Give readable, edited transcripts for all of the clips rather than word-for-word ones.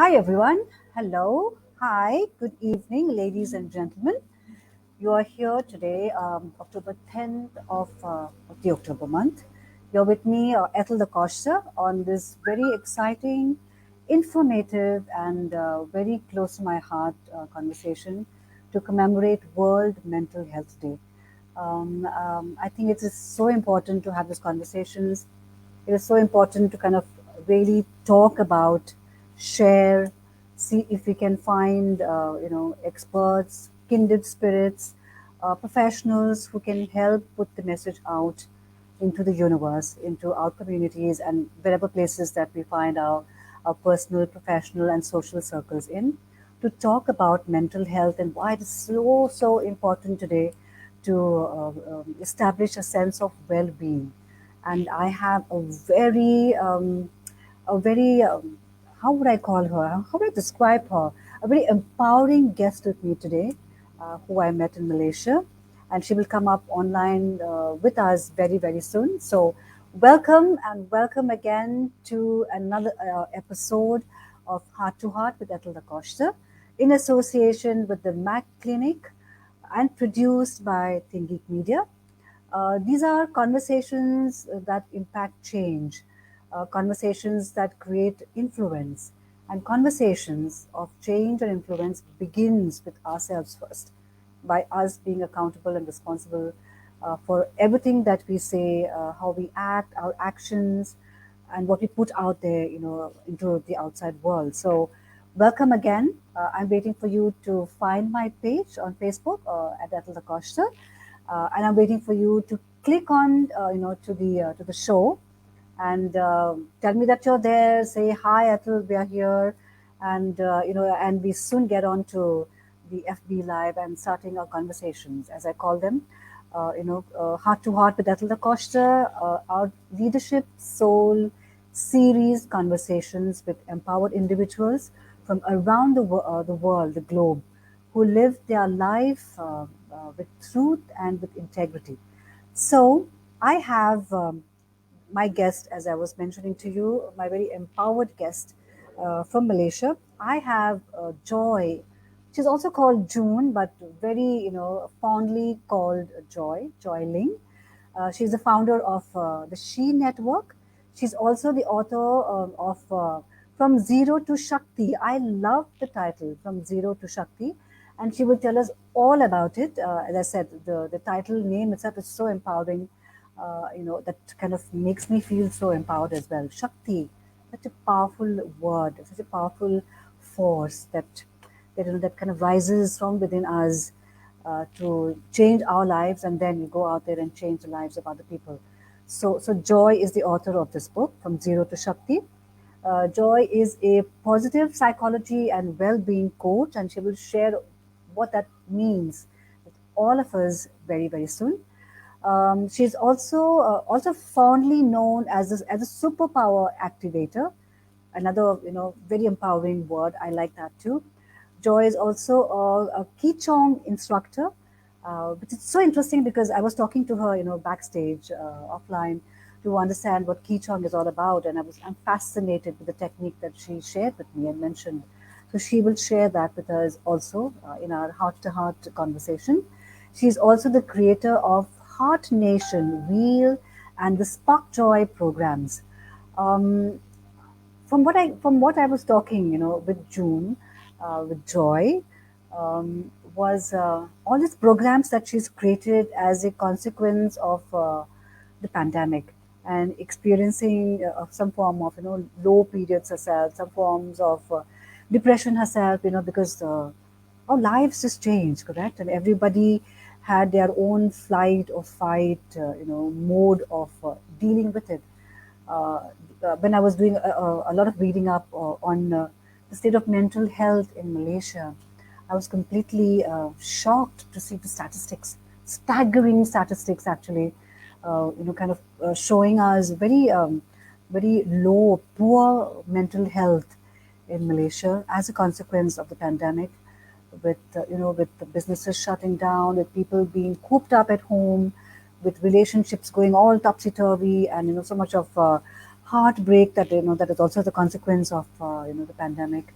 Hi, everyone. Hello. Hi. Good evening, ladies and gentlemen. You are here today, October 10th of the October month. You're with me, Ethel Da Costa, on this very exciting, informative, and very close to my heart conversation to commemorate World Mental Health Day. I think it is so important to have these conversations. It is so important to kind of really talk about, share, see if we can find experts, kindred spirits, professionals who can help put the message out into the universe, into our communities, and wherever places that we find our personal, professional, and social circles in, to talk about mental health and why it is so important today to establish a sense of well-being. And I have a very how would I call her? How would I describe her? A very empowering guest with me today, who I met in Malaysia, and she will come up online with us very soon. So, welcome and welcome again to another episode of Heart to Heart with Ethel Da Costa, in association with the Mac Clinic and produced by Think Media. These are conversations that impact change, conversations that create influence, and conversations of change and influence begins with ourselves first, by us being accountable and responsible for everything that we say, how we act, our actions, and what we put out there, into the outside world. So, welcome again. I'm waiting for you to find my page on Facebook at Ethel Da Costa, and I'm waiting for you to click on, to the show, and tell me that you're there. Say hi, Ethel. We are here, and and we soon get on to the FB Live and starting our conversations, as I call them. Heart to heart with Ethel Da Costa, our leadership soul series conversations with empowered individuals from around the world, the globe, who live their life with truth and with integrity. So I have my guest, as I was mentioning to you, my very empowered guest from Malaysia. I have Joy. She's also called June, but very, fondly called Joy Leng. She's the founder of the She Network. She's also the author of From Zero to Shakti. I love the title, From Zero to Shakti, and she will tell us all about it. As I said, the title name itself is so empowering. That kind of makes me feel so empowered as well. Shakti, such a powerful word, such a powerful force that kind of rises from within us to change our lives, and then you go out there and change the lives of other people. So Joy is the author of this book, From Zero to Shakti. Joy is a positive psychology and well-being coach, and she will share what that means with all of us very soon. She's also fondly known as a superpower activator. Another very empowering word. I like that too. Joy is also a Qigong instructor, which is so interesting because I was talking to her, backstage, offline, to understand what Qigong is all about, and I'm fascinated with the technique that she shared with me and mentioned. So she will share that with us also in our heart-to-heart conversation. She's also the creator of Heart Nation, Wheel, and the Spark Joy programs. Um, from what I was talking, with June, with Joy, was all these programs that she's created as a consequence of the pandemic, and experiencing some form of low periods herself, some forms of depression herself, because our lives just changed, correct? And everybody had their own flight or fight, mode of dealing with it. When I was doing a lot of reading up on the state of mental health in Malaysia, I was completely shocked to see the statistics, staggering statistics actually, kind of showing us very low, poor mental health in Malaysia as a consequence of the pandemic, with the businesses shutting down, with people being cooped up at home, with relationships going all topsy turvy, and so much of heartbreak that that is also the consequence of the pandemic.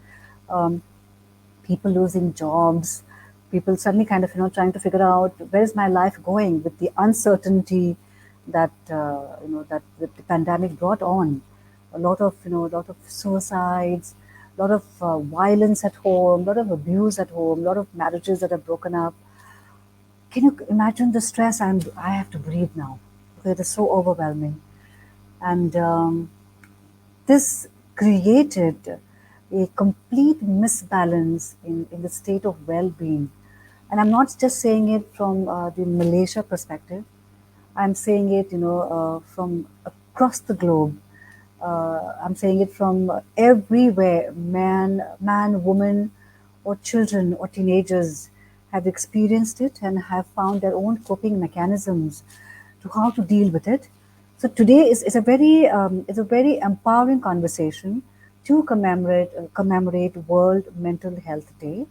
people losing jobs, people suddenly kind of trying to figure out where is my life going with the uncertainty that the pandemic brought on. A lot of a lot of suicides, a lot of violence at home, a lot of abuse at home, a lot of marriages that are broken up. Can you imagine the stress I have to breathe now? Because it is so overwhelming, and this created a complete misbalance in the state of well-being. And I'm not just saying it from the Malaysia perspective. I'm saying it, from across the globe. I'm saying it from everywhere. Woman, or children or teenagers have experienced it and have found their own coping mechanisms to how to deal with it. So today is a very empowering conversation to commemorate World Mental Health Day,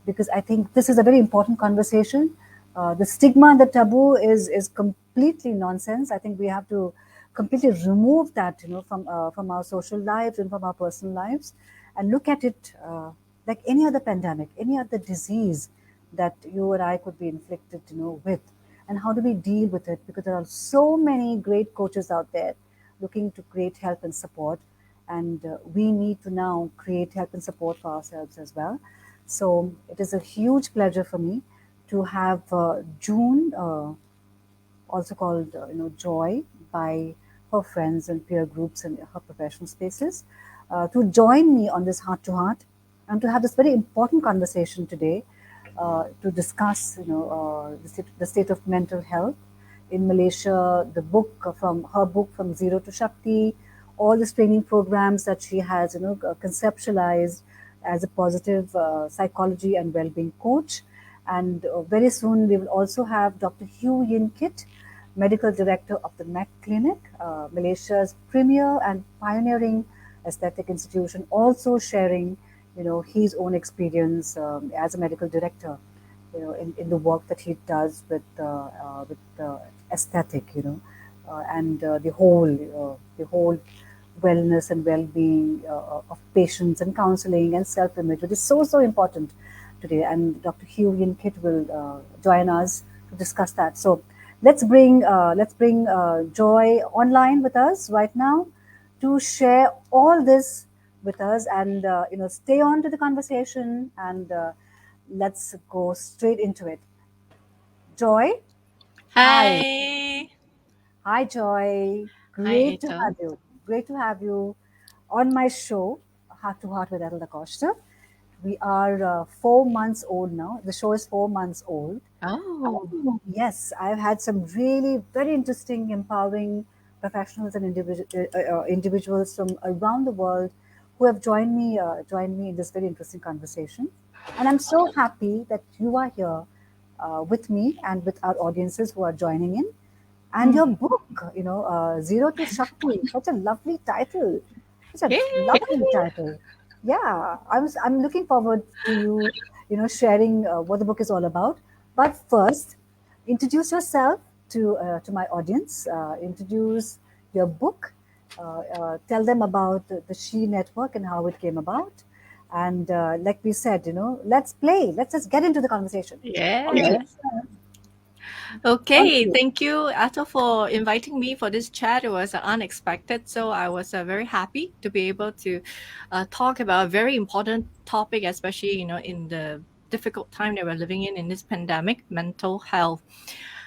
because I think this is a very important conversation. The stigma and the taboo is completely nonsense. I think we have to completely remove that, from our social lives and from our personal lives, and look at it like any other pandemic, any other disease that you or I could be inflicted, with. And how do we deal with it? Because there are so many great coaches out there looking to create help and support, and we need to now create help and support for ourselves as well. So it is a huge pleasure for me to have June, also called Joy by her friends and peer groups and her professional spaces, to join me on this heart to heart and to have this very important conversation today, to discuss the state of mental health in Malaysia, the book from her book From Zero to Shakti, all these training programs that she has conceptualized as a positive psychology and well-being coach. And very soon we will also have Dr. Hugh Yin Kit, medical director of the Mac Clinic, Malaysia's premier and pioneering aesthetic institution, also sharing his own experience as a medical director, in the work that he does with aesthetic, and the whole wellness and well-being of patients, and counseling and self-image, which is so important today. And Dr. Hugh Yin Kit will join us to discuss that. So let's bring Joy online with us right now to share all this with us, and stay on to the conversation, and let's go straight into it. Joy, hi. Hi. Hi, Joy. Hi, Great to have Ethel. you. Great to have you on my show, Heart to Heart with Ethel Da Costa. We are 4 months old now. The show is 4 months old. Oh, Yes, I've had some really very interesting, empowering professionals and individuals from around the world who have joined me in this very interesting conversation. And I'm so happy that you are here with me and with our audiences who are joining in. And your book, Zero to Shakti, such a lovely title. Such a yay. lovely title. Yeah, I'm looking forward to you, sharing what the book is all about. But first, introduce yourself to my audience. Introduce your book. Tell them about the She Network and how it came about. And like we said, let's play. Let's just get into the conversation. Okay. Yes. On to Okay, you. thank you, Ethel, for inviting me for this chat. It was unexpected, so I was very happy to be able to talk about a very important topic, especially in the difficult time that we're living in this pandemic, mental health.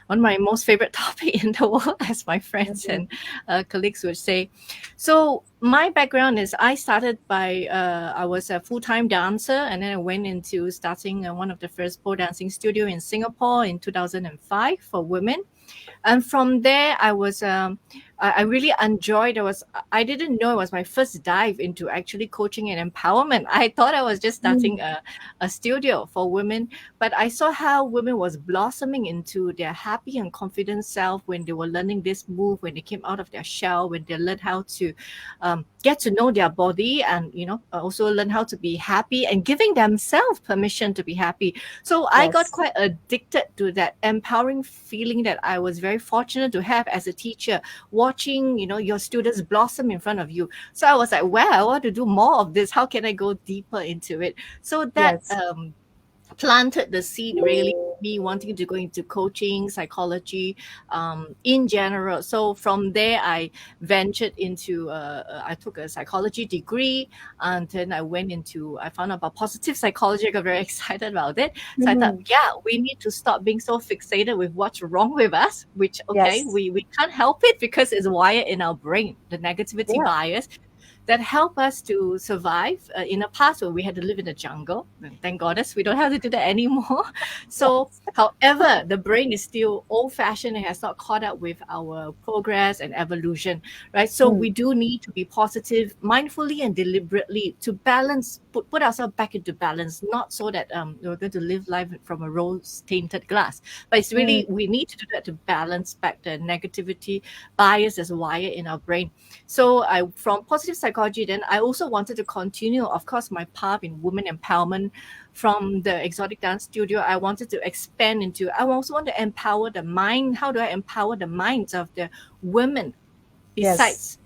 One of my most favorite topic in the world, as my friends Mhm. and colleagues would say. So my background is I started by I was a full-time dancer, and then I went into starting one of the first pole dancing studio in Singapore in 2005 for women. And from there I really enjoyed. I didn't know it was my first dive into actually coaching and empowerment. I thought I was just Mm. starting a studio for women, but I saw how women was blossoming into their happy and confident self when they were learning this move, when they came out of their shell, when they learned how to get to know their body, and also learn how to be happy and giving themselves permission to be happy. So I got Yes. quite addicted to that empowering feeling that I was very fortunate to have as a teacher, watching, your students blossom in front of you. So I was like, wow, I want to do more of this. How can I go deeper into it? So that Yes. planted the seed, really, me wanting to go into coaching, psychology, in general. So from there, I ventured into, I took a psychology degree, and then I found out about positive psychology. I got very excited about it. So I thought, Mm-hmm. yeah, we need to stop being so fixated with what's wrong with us, which, okay, Yes. we can't help it because it's wired in our brain, the negativity Yeah. bias that help us to survive in a past where we had to live in the jungle. And thank goodness we don't have to do that anymore. So, Yes. however, the brain is still old fashioned and has not caught up with our progress and evolution, right? So, Mm. we do need to be positive, mindfully and deliberately to balance, put ourselves back into balance, not so that we're going to live life from a rose tainted glass, but it's Mm. really, we need to do that to balance back the negativity bias as wired in our brain. So I, from positive psychology, then I also wanted to continue, of course, my path in women empowerment from the exotic dance studio. I wanted to expand into, I also want to empower the mind. How do I empower the minds of the women Yes. besides,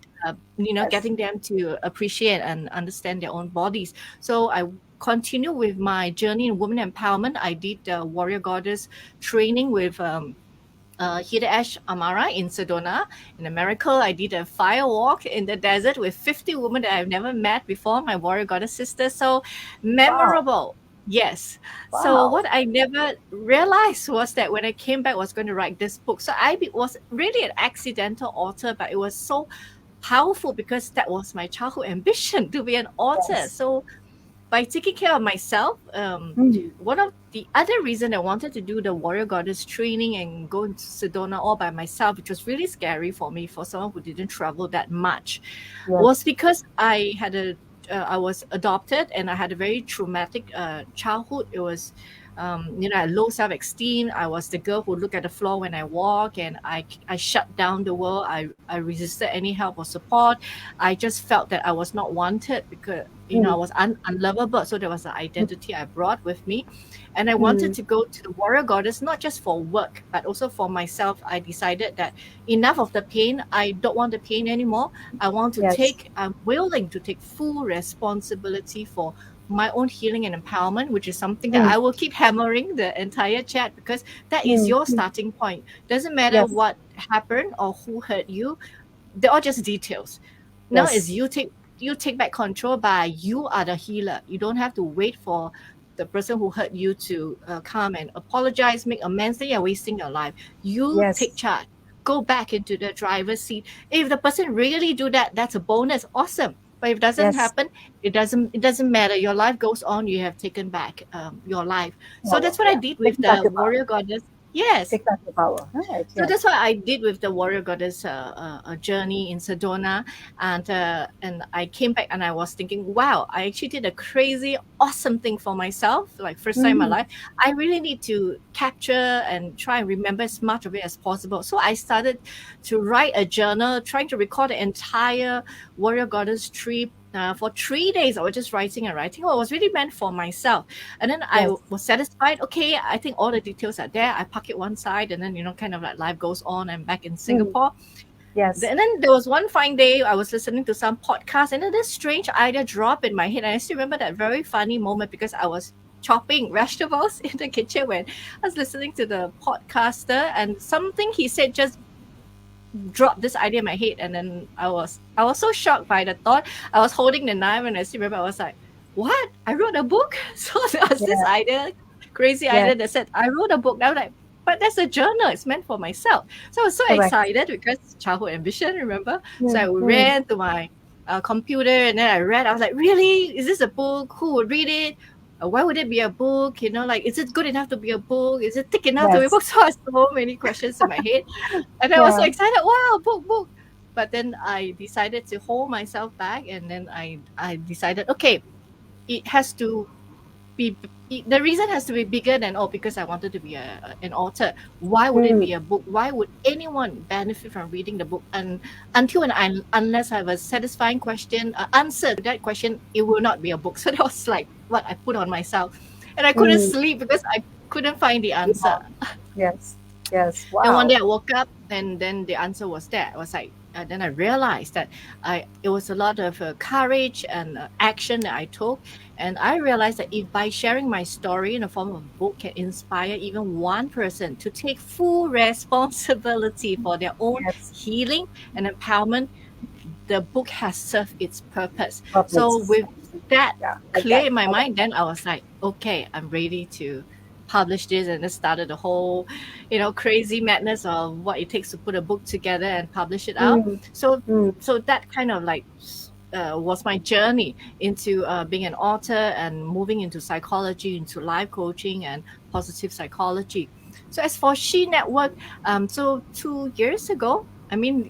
Yes. getting them to appreciate and understand their own bodies? So I continue with my journey in women empowerment. I did the warrior goddess training with Hidesh Amara in Sedona. In America, I did a fire walk in the desert with 50 women that I've never met before, my warrior goddess sisters. So Wow. memorable. Yes. So Wow. what I never realized was that when I came back, I was going to write this book. So was really an accidental author, but it was so powerful because that was my childhood ambition to be an author. Yes. So by taking care of myself, Mm. one of the other reason I wanted to do the warrior goddess training and go into Sedona all by myself, which was really scary for me, for someone who didn't travel that much, was Yes. because I was adopted and I had a very traumatic childhood. It was, I had low self-esteem. I was the girl who looked at the floor when I walk, and I shut down the world. I resisted any help or support. I just felt that I was not wanted because I Mm. was unlovable. So there was an identity I brought with me, and I wanted Mm. to go to the warrior goddess not just for work but also for myself. I decided that enough of the pain. I don't want the pain anymore. Yes. I'm willing to take full responsibility for my own healing and empowerment, which is something that Mm. I will keep hammering the entire chat, because that is Mm. your Mm. starting point. Doesn't matter Yes. what happened or who hurt you, they're all just details. Now is Yes. you take back control by you are the healer. You don't have to wait for the person who hurt you to come and apologize, make amends. Then you're wasting your life. You take Yes. charge. Go back into the driver's seat. If the person really do that, that's a bonus. Awesome. But if it doesn't Yes. happen, it doesn't matter. Your life goes on. You have taken back your life. So Power. that's what I Yeah. did with Taking back the your power. warrior goddess. Yes. Take back your power. Right. So that's Yes. what I did with the warrior goddess journey in Sedona, and I came back and I was thinking, wow, I actually did a crazy, awesome thing for myself, like first time in my Mm. life. I really need to capture and try and remember as much of it as possible. So I started to write a journal, trying to record the entire warrior goddess trip. For 3 days, I was just writing and writing. Well, it was really meant for myself. And then I Yes. was satisfied. Okay, I think all the details are there. I park it one side, and then kind of like life goes on. I'm back in Mm. Singapore. Yes. And then there was one fine day I was listening to some podcast, and then this strange idea dropped in my head. And I still remember that very funny moment because I was chopping vegetables in the kitchen when I was listening to the podcaster, and something he said just dropped this idea in my head. And then I was so shocked by the thought. I was holding the knife, and I still remember I was like, what? I wrote a book? So there was this Yeah. idea, crazy Yes. idea that said, I wrote a book. I was like, but that's a journal. It's meant for myself. So I was so Correct. excited because childhood ambition, remember? So I Mm. Mm. ran to my computer, and then I read. I was like, really? Is this a book? Who would read it? Why would it be a book? Like, is it good enough to be a book? Is it thick enough to be a Yes. book? So I had so many questions in my head. And I was so Yeah. excited. Wow, book, book. But then I decided to hold myself back, and then I decided, okay, it has to be the reason has to be bigger than, oh, because I wanted to be an author. Why would it Mm. be a book? Why would anyone benefit from reading the book? And unless I have a satisfying answer to that question, it will not be a book. So that was like what I put on myself, and I couldn't Mm. sleep because I couldn't find the answer. Yeah. Yes. Yes. Then one Wow. day I woke up, and then the answer was there. I was like, then I realized that it was a lot of courage and action that I took, and I realized that if by sharing my story in the form of a book can inspire even one person to take full responsibility for their own Yes. healing and empowerment, the book has served its purpose. So Purpose. with that Yeah, clear in my I get mind, that. then I was like, okay, I'm ready to publish this, and it started the whole, crazy madness of what it takes to put a book together and publish it out. Mm, So mm, so that kind of like was my journey into being an author and moving into psychology, into life coaching and positive psychology. So as for She Network, so 2 years ago, I mean,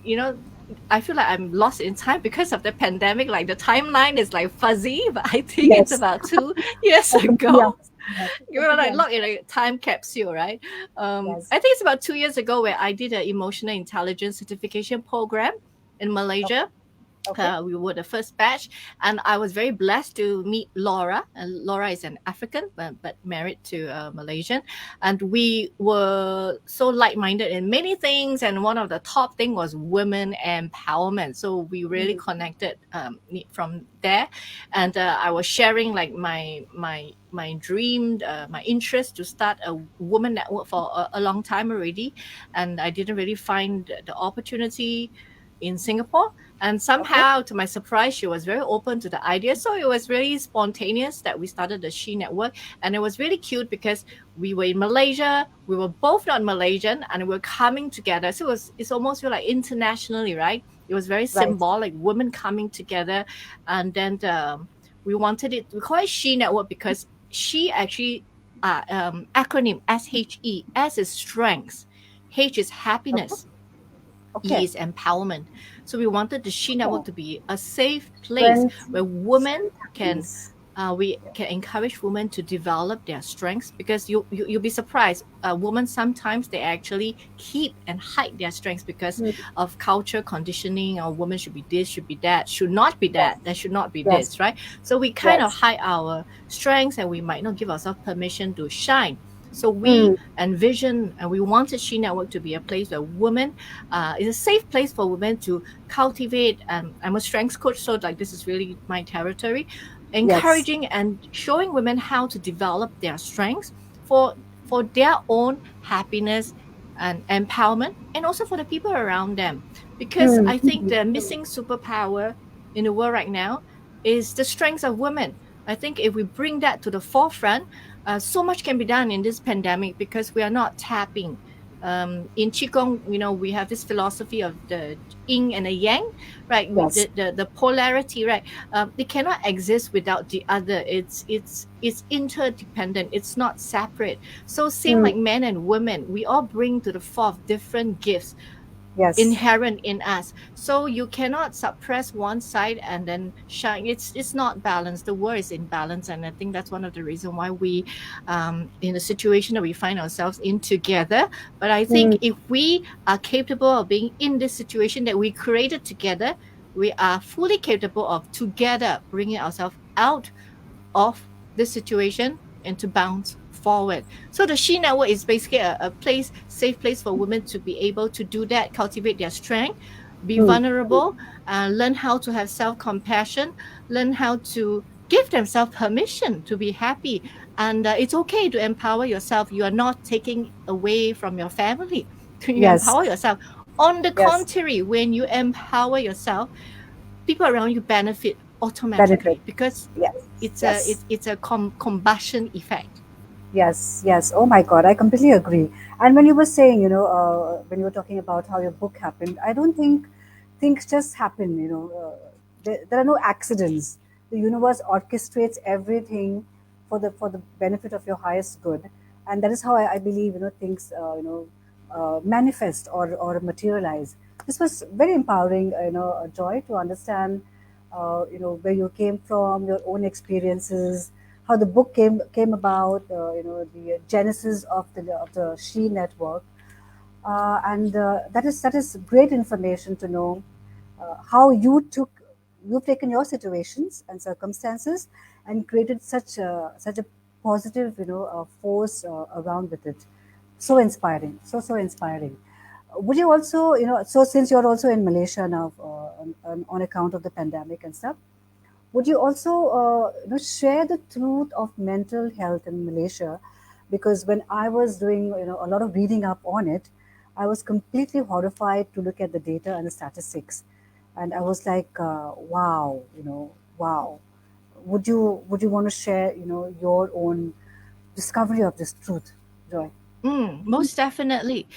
I feel like I'm lost in time because of the pandemic. Like the timeline is like fuzzy, but I think it's yes, about 2 years I completely ago. understand that. I You were completely like locked in understand. a time capsule, right? Yes. I think it's about 2 years ago where I did an emotional intelligence certification program in Okay. Malaysia. Okay. We were the first batch, and I was very blessed to meet Laura. And Laura is an African, but married to a Malaysian, and we were so like-minded in many things. And one of the top thing was women empowerment. So we really Mm, connected from there, and I was sharing like my dream, my interest to start a woman network for a long time already, and I didn't really find the opportunity in Singapore. And okay. somehow, to my surprise, she was very open to the idea. So it was really spontaneous that we started the She Network. And it was really cute because we were in Malaysia, we were both not Malaysian, and we were coming together. So it's almost feel like internationally, right? It was very Right. symbolic, women coming together. And then we wanted it, we call it She Network because she actually, acronym SHE, S is strength, H is Okay. happiness, E Okay. is empowerment. So we wanted the She Network Okay. to be a safe place Strength, where women strength, can happiness. we Yeah. can encourage women to develop their strengths, because you'll be surprised. Women sometimes they actually keep and hide their strengths because Mm, of culture conditioning, or women should be this, should be that, should not be yes. that, that should not be Yes. this, right? So we kind of Yes. hide our strengths, and we might not give ourselves permission to shine. So we Mm, envision and we wanted She Network to be a place where women, is a safe place for women to cultivate. I'm a strengths coach, so like this is really my territory, yes. encouraging and showing women how to develop their strengths for their own happiness and empowerment, and also for the people around them. Because Mm, I think mm, the mm. missing superpower in the world right now is the strengths of women. I think if we bring that to the forefront, so much can be done in this pandemic because we are not tapping. In Qigong, we have this philosophy of the yin and the yang, right? Yes. The polarity, right? They cannot exist without the other. It's interdependent. It's not separate. So same Mm, like men and women, we all bring to the fore different gifts yes. inherent in us. So you cannot suppress one side and then shine. It's not balanced. The world is imbalance, and I think that's one of the reasons why we, in the situation that we find ourselves in together. But I think Mm, if we are capable of being in this situation that we created together, we are fully capable of together bringing ourselves out of this situation and to bounce forward. So the She Network is basically a place, safe place for women to be able to do that, cultivate their strength, be mm, vulnerable, learn how to have self-compassion, learn how to give themselves permission to be happy. And it's okay to empower yourself. You are not taking away from your family. You yes. empower yourself. On the Yes. contrary, when you empower yourself, people around you benefit Benefit. automatically because Yes. Yes. it's a combustion effect. Yes, yes. Oh my God, I completely agree. And when you were saying, when you were talking about how your book happened, I don't think things just happen. There are no accidents. The universe orchestrates everything for the benefit of your highest good, and that is how I believe things manifest or materialize. This was very empowering, Joy, to understand where you came from, your own experiences, how the book came about, the genesis of the She Network, and that is great information to know how you've taken your situations and circumstances and created such a positive force around with it. So inspiring, so inspiring. Would you also, so since you're also in Malaysia now, on account of the pandemic and stuff, would you also share the truth of mental health in Malaysia? Because when I was doing a lot of reading up on it, I was completely horrified to look at the data and the statistics, and I was like, wow, wow. Would you want to share your own discovery of this truth, Joy? Most definitely.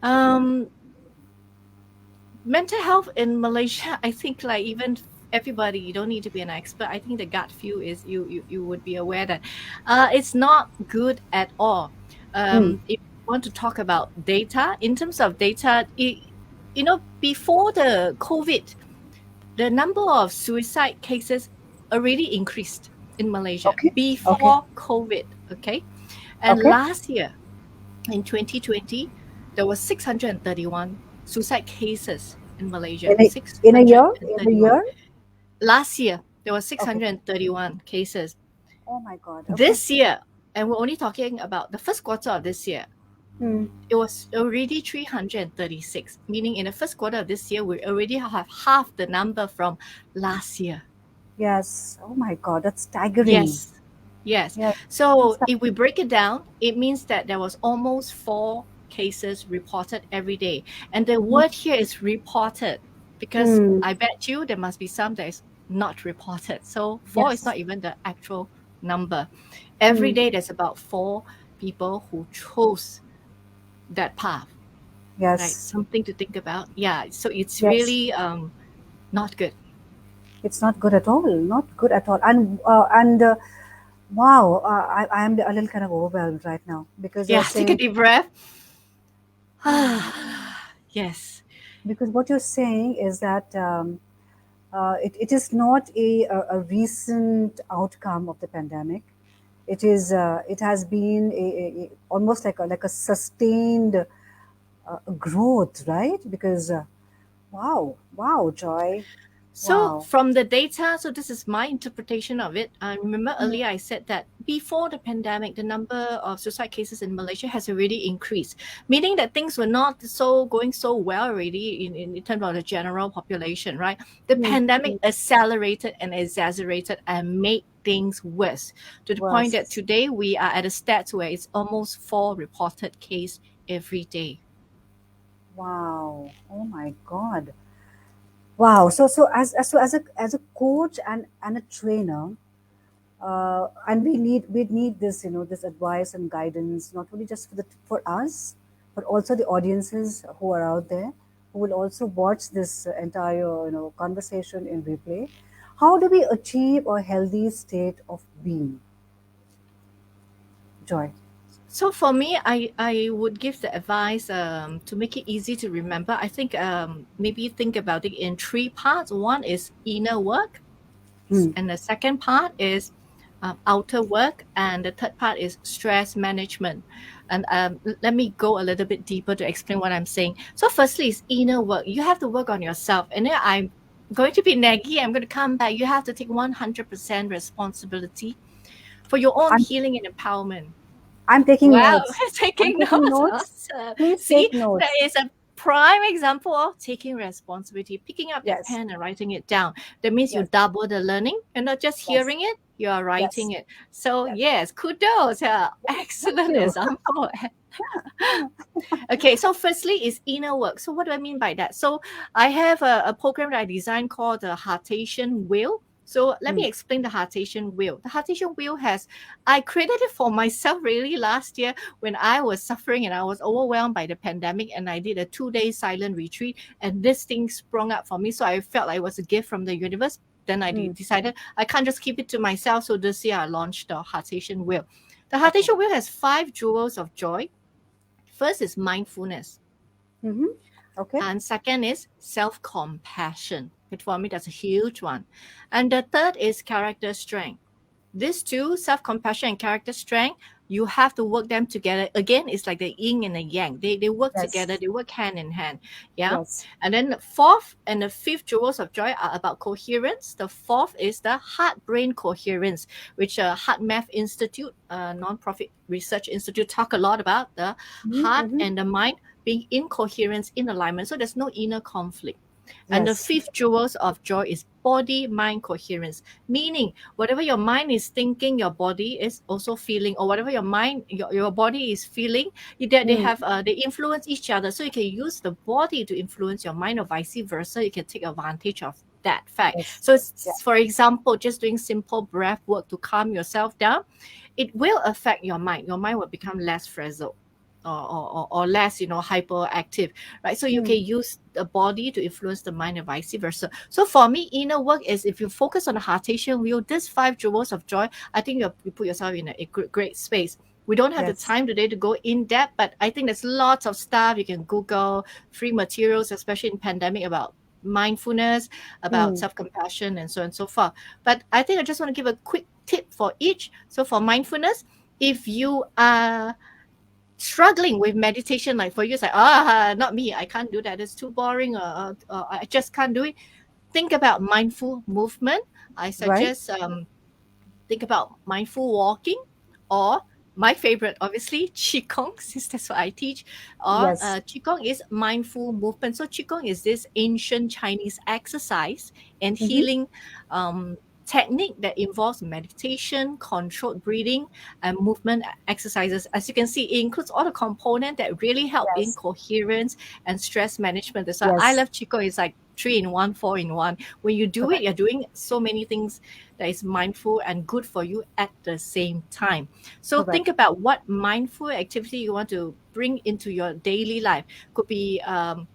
Um, Mental health in Malaysia, I think like even everybody, you don't need to be an expert. I think the gut feel is you would be aware that it's not good at all. Hmm. If you want to talk about data, in terms of data, before the COVID, the number of suicide cases already increased in Malaysia Okay. Okay. before COVID. Okay, and Okay. last year in 2020, there was 631 suicide cases in Malaysia. In a in a year, in a 631. year. Last year, there was Okay. 631 cases. Oh my God. Okay. This year, and we're only talking about the first quarter of this year, Hmm. it was already 336, meaning in the first quarter of this year, we already have half the number from last year. Yes. Oh my God. That's staggering. Yes. Yes. Yes. That's So if we break it down, it means that there was almost 4 cases reported every day. And the mm-hmm. word here is reported because Hmm. I bet you there must be some that is not reported. So four is Yes. not even the actual number. Every Hmm. day there's about 4 people who chose that path, right? Yes. Something to think about. Yeah. So it's Yes. really not good. It's not good at all. Not good at all. And wow, I am a little kind of overwhelmed right now because you're Yeah, take a saying, deep breath. Yes. because what you're saying is that it is not a recent outcome of the pandemic. It has been almost like a sustained growth, right? Because wow, wow, Joy, So wow. from the data, so this is my interpretation of it. I remember Mm, earlier I said that before the pandemic, the number of suicide cases in Malaysia has already increased, meaning that things were not so going so well already in terms of the general population, right? The mm, pandemic mm. accelerated and exaggerated and made things worse to the point that Worse. today we are at a stat where it's almost 4 reported case every day. Wow. Oh my God. Wow. So as a coach and a trainer, and we need this this advice and guidance, not only just for us, but also the audiences who are out there who will also watch this entire conversation in replay. How do we achieve a healthy state of being, Joy? So for me, I would give the advice to make it easy to remember. I think maybe think about it in 3 parts. One is inner work, Hmm. and the second part is outer work, and the third part is stress management. And let me go a little bit deeper to explain what I'm saying. So firstly is inner work. You have to work on yourself, and then I'm going to be naggy. I'm going to come back. You have to take 100% responsibility for your own i'm healing and empowerment. I'm taking Wow, notes. I'm taking taking notes. notes. Awesome. Please See, take that notes. is a prime example of taking responsibility, picking up that Yes. pen and writing it down. That means you Yes. double the learning. You're not just Yes. hearing it, you are Yes. writing it. So, Yes. yes, kudos. Thank Excellent you. example. Okay, so firstly is inner work. So what do I mean by that? So I have a program that I designed called the Heartache Wheel. So let Hmm. me explain the Heartache Wheel. The Heartache Wheel I created it for myself really last year when I was suffering and I was overwhelmed by the pandemic, and I did a 2 day silent retreat, and this thing sprung up for me. So I felt like it was a gift from the universe. Then I Hmm. decided I can't just keep it to myself. So this year I launched the Heartache Wheel. The Okay. Heartache Wheel has 5 jewels of joy. First is mindfulness, Mm-hmm. Okay. and second is self compassion. For me, that's a huge one. And the third is character strength. These two, self compassion and character strength, you have to work them together. Again, it's like the yin and the yang. They work together, Yes. they work hand in hand. Yeah. Yes. And then the fourth and the fifth jewels of joy are about coherence. The fourth is the heart brain coherence, which Heart Math Institute, non-profit research institute, talk a lot about the Mm-hmm. heart Mm-hmm. and the mind being in coherence, in alignment. So there's no inner conflict. And the Yes. fifth jewels of joy is body mind coherence, meaning whatever your mind is thinking, your body is also feeling, or whatever your body is feeling, they Mm. have they influence each other. So you can use the body to influence your mind, or vice versa. You can take advantage of that fact. Yes. So, Yeah. for example, just doing simple breath work to calm yourself down, it will affect your mind. Your mind will become less frazzled, or less, hyperactive, right? So you Mm. can use the body to influence the mind and vice versa. So for me, inner work is, if you focus on the Heartache Wheel, this 5 jewels of joy, I think you put yourself in a great space. We don't have the Yes. time today to go in depth, but I think there's lots of stuff you can Google, free materials, especially in pandemic, about mindfulness, about Mm. self-compassion, and so on and so forth. But I think I just want to give a quick tip for each. So for mindfulness, if you are struggling with meditation, like for you, it's like, not me, I can't do that, it's too boring, or I just can't do it. Think about mindful movement. I Right. suggest think about mindful walking, or my favorite, obviously, Qigong, since that's what I teach. Or Yes. Qigong is mindful movement. So Qigong is this ancient Chinese exercise and Mm-hmm. healing technique that involves meditation, controlled breathing, and movement exercises. As you can see, it includes all the components that really help in Yes. coherence and stress management. That's why I Yes. love Qigong. It's like 3 in 1, 4 in 1. When you do it, Correct. you're doing so many things that is mindful and good for you at the same time. So Correct. think about what mindful activity you want to bring into your daily life. Could be, I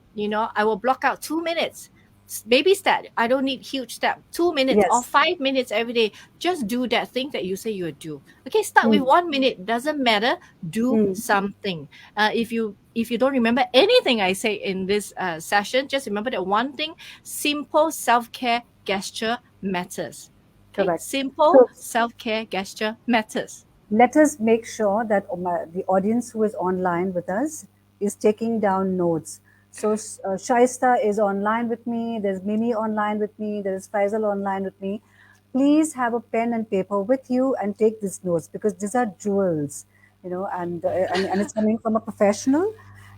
will block out 2 minutes. Baby step. I don't need huge step. 2 minutes or Yes. 5 minutes every day. Just do that thing that you say you would do. Okay, start with Mm. 1 minute. Doesn't matter. Do Mm. something. If you don't remember anything I say in this session, just remember that one thing: simple self care gesture matters. Okay, Correct. simple So self care gesture matters. let us make sure that the audience who is online with us is taking down notes. So Shaista is online with me. There's Mimi online with me. There is Faisal online with me. Please have a pen and paper with you and take these notes, because these are jewels, and it's coming from a professional,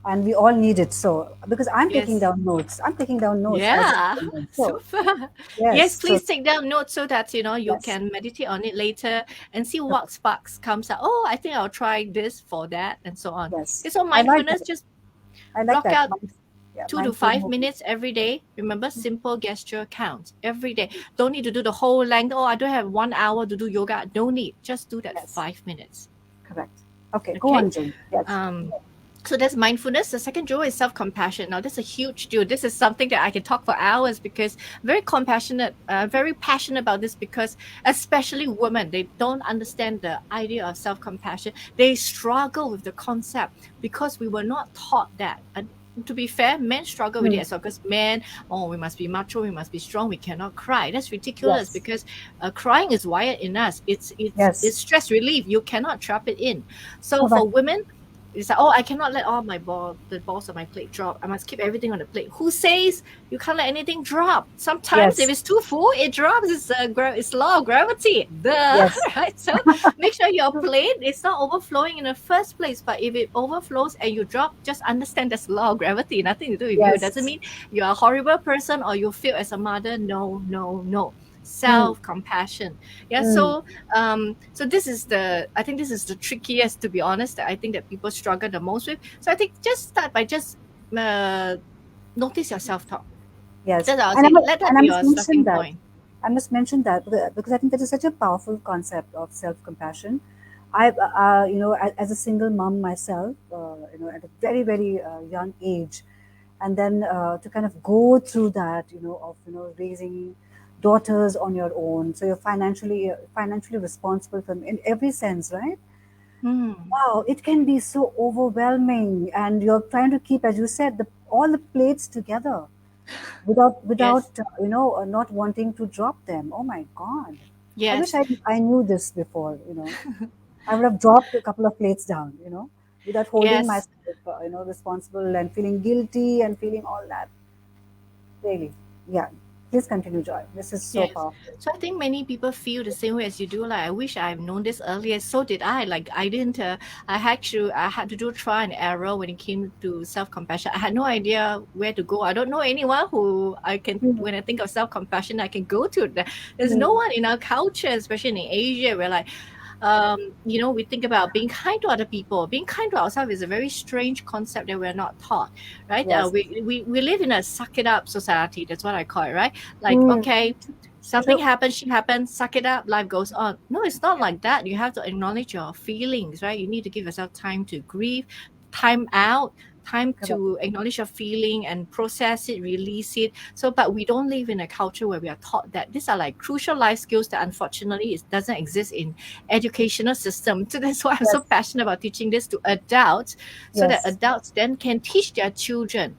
and we all need it. So because Yes. I'm taking down notes as you're Yeah. saying them. So Super. yes, Yes, so please take down notes so that you yes, can meditate on it later and see correct. what sparks comes out. Oh, I think I'll try this for that, and so on. Yes, Okay, so I like mindfulness, that. just I like block that. out Yeah, two to mindful five movement. minutes every day. Remember, simple gesture counts every day. Don't need to do the whole length. Oh, I don't have 1 hour to do yoga. Don't need. Just do that Yes, 5 minutes. correct. Okay, go Okay. on, June. Yes. Um, so that's mindfulness. The second jewel is self-compassion. Now, this is a huge jewel. This is something that I can talk for hours, because very compassionate, very passionate about this, because especially women, they don't understand the idea of self-compassion. They struggle with the concept because we were not taught that. And to be fair, men struggle with it Hmm. as well, because men, oh, we must be macho, we must be strong, we cannot cry. That's ridiculous, Yes. because crying is wired in us. It's Yes. stress relief. You cannot trap it in. So Correct. for women, it's like, oh, I cannot let all the balls on my plate drop. I must keep everything on the plate. Who says you can't let anything drop? Sometimes if Yes. it's too full, it drops. It's law of gravity. Duh, Yes. right? So make sure your plate is not overflowing in the first place. But if it overflows and you drop, just understand that's law of gravity. Nothing to do with you. It doesn't Yes. mean you're a horrible person or you fail as a mother. No, no, no. Hmm. Self-compassion. Yeah. Hmm. So I think this is the trickiest, to be honest, that I think that people struggle the most with. So I think just start by just uh, notice your self-talk. Yes. That's what I'll And say. Let that and I be must your mention starting that. point. I must mention that because I think that is such a powerful concept of self-compassion. As a single mom myself, at a very, very young age, and then to kind of go through that, of raising daughters on your own, so you're financially responsible for them in every sense, right? Hmm. Wow, it can be so overwhelming, and you're trying to keep, as you said, all the plates together without Yes. not wanting to drop them. Oh my God, I wish Yes. I knew this before. I would have dropped a couple of plates down. Without holding Yes. myself, responsible and feeling guilty and feeling all that. Really, yeah. Please continue, Joy. This is so Yes. powerful. So I think many people feel the same way as you do. Like, I wish I've known this earlier. So did I. Like, I didn't. I had to do trial and error when it came to self compassion. I had no idea where to go. I don't know anyone who I can. Mm, When I think of self compassion, I can go to. There's no mm, one in our culture, especially in Asia, where like we think about being kind to other people. Being kind to ourselves is a very strange concept that we're not taught, right? yes. We live in a suck it up society. That's what I call it, right? Like, Mm, okay, something true. happens, shit happens, suck it up, life goes on. No, it's not like that. You have to acknowledge your feelings, right? You need to give yourself time to grieve, time out, time Correct. to acknowledge your feeling and process it, release it. So, but we don't live in a culture where we are taught that. These are like crucial life skills that unfortunately it doesn't exist in educational system. So that's why I'm so Yes. passionate about teaching this to adults, so that Yes. adults then can teach their children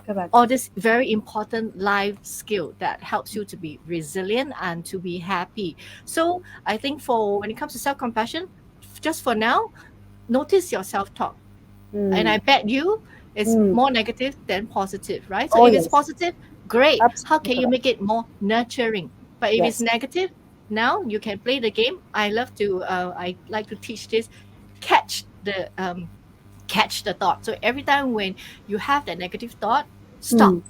Correct. all this very important life skill that helps you to be resilient and to be happy. So I think for when it comes to self-compassion, just for now, notice your self-talk. And Mm, I bet you it's mm. more negative than positive, right? So Oh, if it's yes. positive, great. How Absolutely can you correct. make it more nurturing? But if it's Yes. negative, now you can play the game. I like to teach this, catch the thought. So every time when you have that negative thought, stop Mm.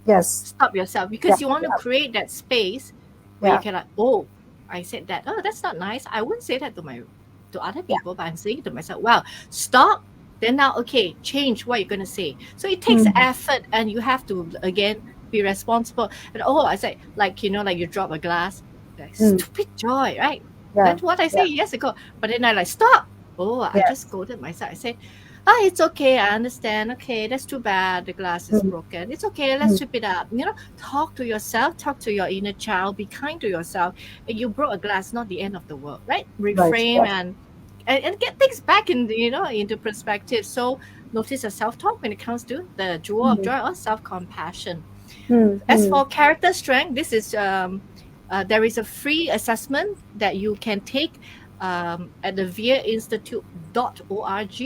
Yes. yourself, Yeah. because you want to Yeah. create that space where you Yeah. can like, oh, I said that. Oh, that's not nice. I wouldn't say that to other Yeah. people, but I'm saying it to myself. Wow, stop. Then now, okay, change what you're gonna say. So it takes Mm. effort, and you have to again be responsible. And oh, I said like like you drop a glass, like Mm. stupid joy, right? Yeah. That's what I Yeah. said years ago. But then I like stop. Oh, I just Yes. scolded myself. I said, ah, it's okay. I understand. Okay, that's too bad. The glass is Mm. broken. It's okay. Let's Mm. sweep it up. Talk to yourself. Talk to your inner child. Be kind to yourself. And you broke a glass, not the end of the world, right? Right. Reframe Yeah. and get things back into perspective. So notice your self-talk when it comes to the jewel of Mm. joy or self-compassion. Mm. As Mm. for character strength, this is there is a free assessment that you can take at the veerinstitute.org.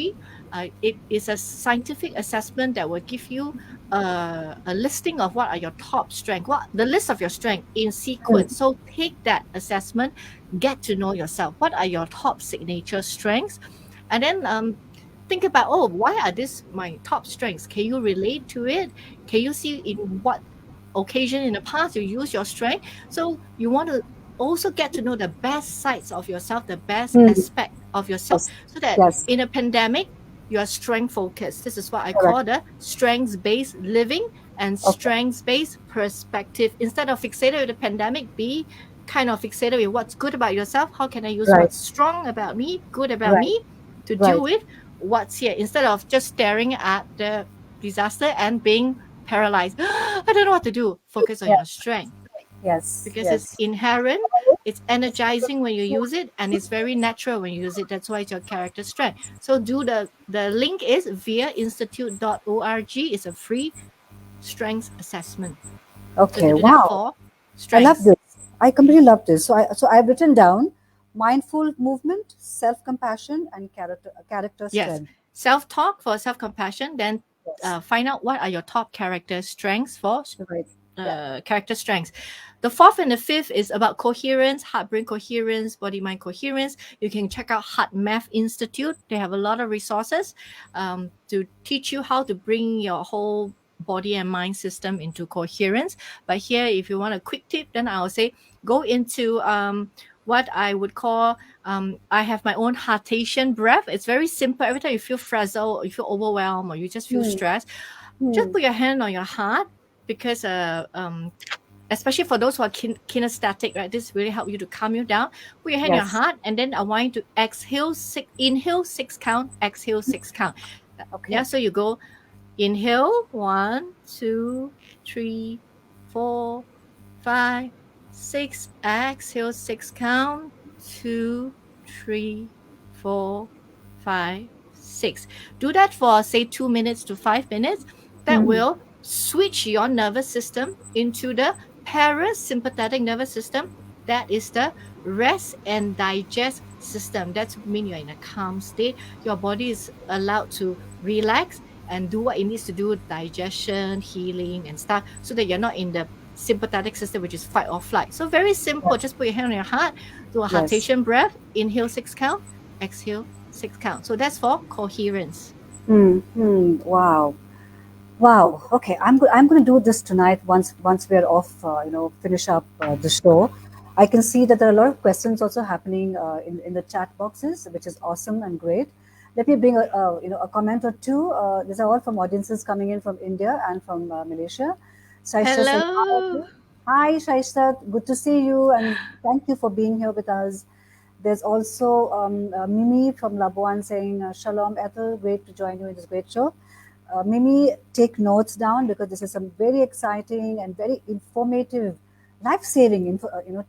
It is a scientific assessment that will give you a listing of what are your top strength, what the list of your strength in Mm. sequence. So take that assessment, get to know yourself. What are your top signature strengths? And then think about, oh, why are these my top strengths? Can you relate to it? Can you see in what occasion in the past you use your strength? So you want to also get to know the best sides of yourself, the best Mm. aspect of yourself, Yes. so that Yes. in a pandemic you are strength focused. This is what I Correct. call the strengths based living and Okay. strengths based perspective. Instead of fixated with the pandemic, be kind of fixated with what's good about yourself. How can I use Right. what's strong about me, good about Right. me, to deal Right. with what's here, instead of just staring at the disaster and being paralyzed. I don't know what to do. Focus on Yeah. your strength, Yes. because it's Yes. inherent, it's energizing when you use it, and it's very natural when you use it. That's why it's your character strength. So do the link is veerinstitute.org. It's a free strengths assessment. So Okay. to do that Wow. for I love strengths. this. I completely love this. So I've written down mindful movement, self compassion, and character Yes. strength. Self-talk for self-compassion, then Yes. find out what are your top character strengths for Right. Yeah. character strengths. The fourth and the fifth is about coherence, heart brain coherence, body mind coherence. You can check out Heart Math Institute. They have a lot of resources to teach you how to bring your whole body and mind system into coherence. But here, if you want a quick tip, then I'll say go into what I would call I have my own heartation breath. It's very simple. Every time you feel frazzled, you feel overwhelmed, or you just feel Hmm. stressed, just Hmm. put your hand on your heart, because especially for those who are kinesthetic, right? This really help you to calm you down. Put your hand on your Yes. heart, and then I want you to exhale six, inhale 6 count, exhale 6 count. Yeah, Okay. so you go inhale 1, 2, 3, 4, 5, 6. Exhale 6 count, 2, 3, 4, 5, 6. Do that for say 2 minutes to 5 minutes. That Hmm. will switch your nervous system into the parasympathetic nervous system. That is the rest and digest system. That means you're in a calm state. Your body is allowed to relax and do what it needs to do, digestion, healing, and stuff, so that you're not in the sympathetic system, which is fight or flight. So very simple. Yes. Just put your hand on your heart, do a Yes. heartation breath, inhale 6 count, exhale 6 count. So that's for coherence. Wow. Wow. Okay, I'm going to do this tonight. Once we're off, finish up the show. I can see that there are a lot of questions also happening in the chat boxes, which is awesome and great. Let me bring a comment or two. These are all from audiences coming in from India and from Malaysia. Shaisha saying Hello. hi, Shaisha. Good to see you, and thank you for being here with us. There's also Mimi from Labuan saying, Shalom, Ethel, great to join you in this great show. Mimi, take notes down because this is some very exciting and very informative, life-saving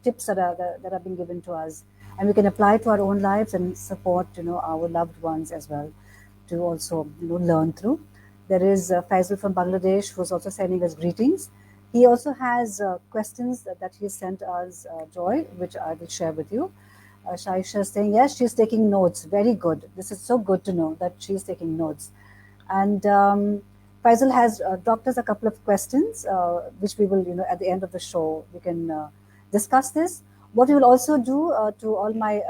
tips that are being given to us, and we can apply to our own lives and support our loved ones as well to also learn through. There is Faisal from Bangladesh who's also sending us greetings. He also has questions that he sent us, Joy, which I will share with you. Shaisha is saying, yes, she's taking notes. Very good. This is so good to know that she's taking notes. And Faisal has dropped us a couple of questions, which we will, at the end of the show, we can discuss this. What we will also do to all my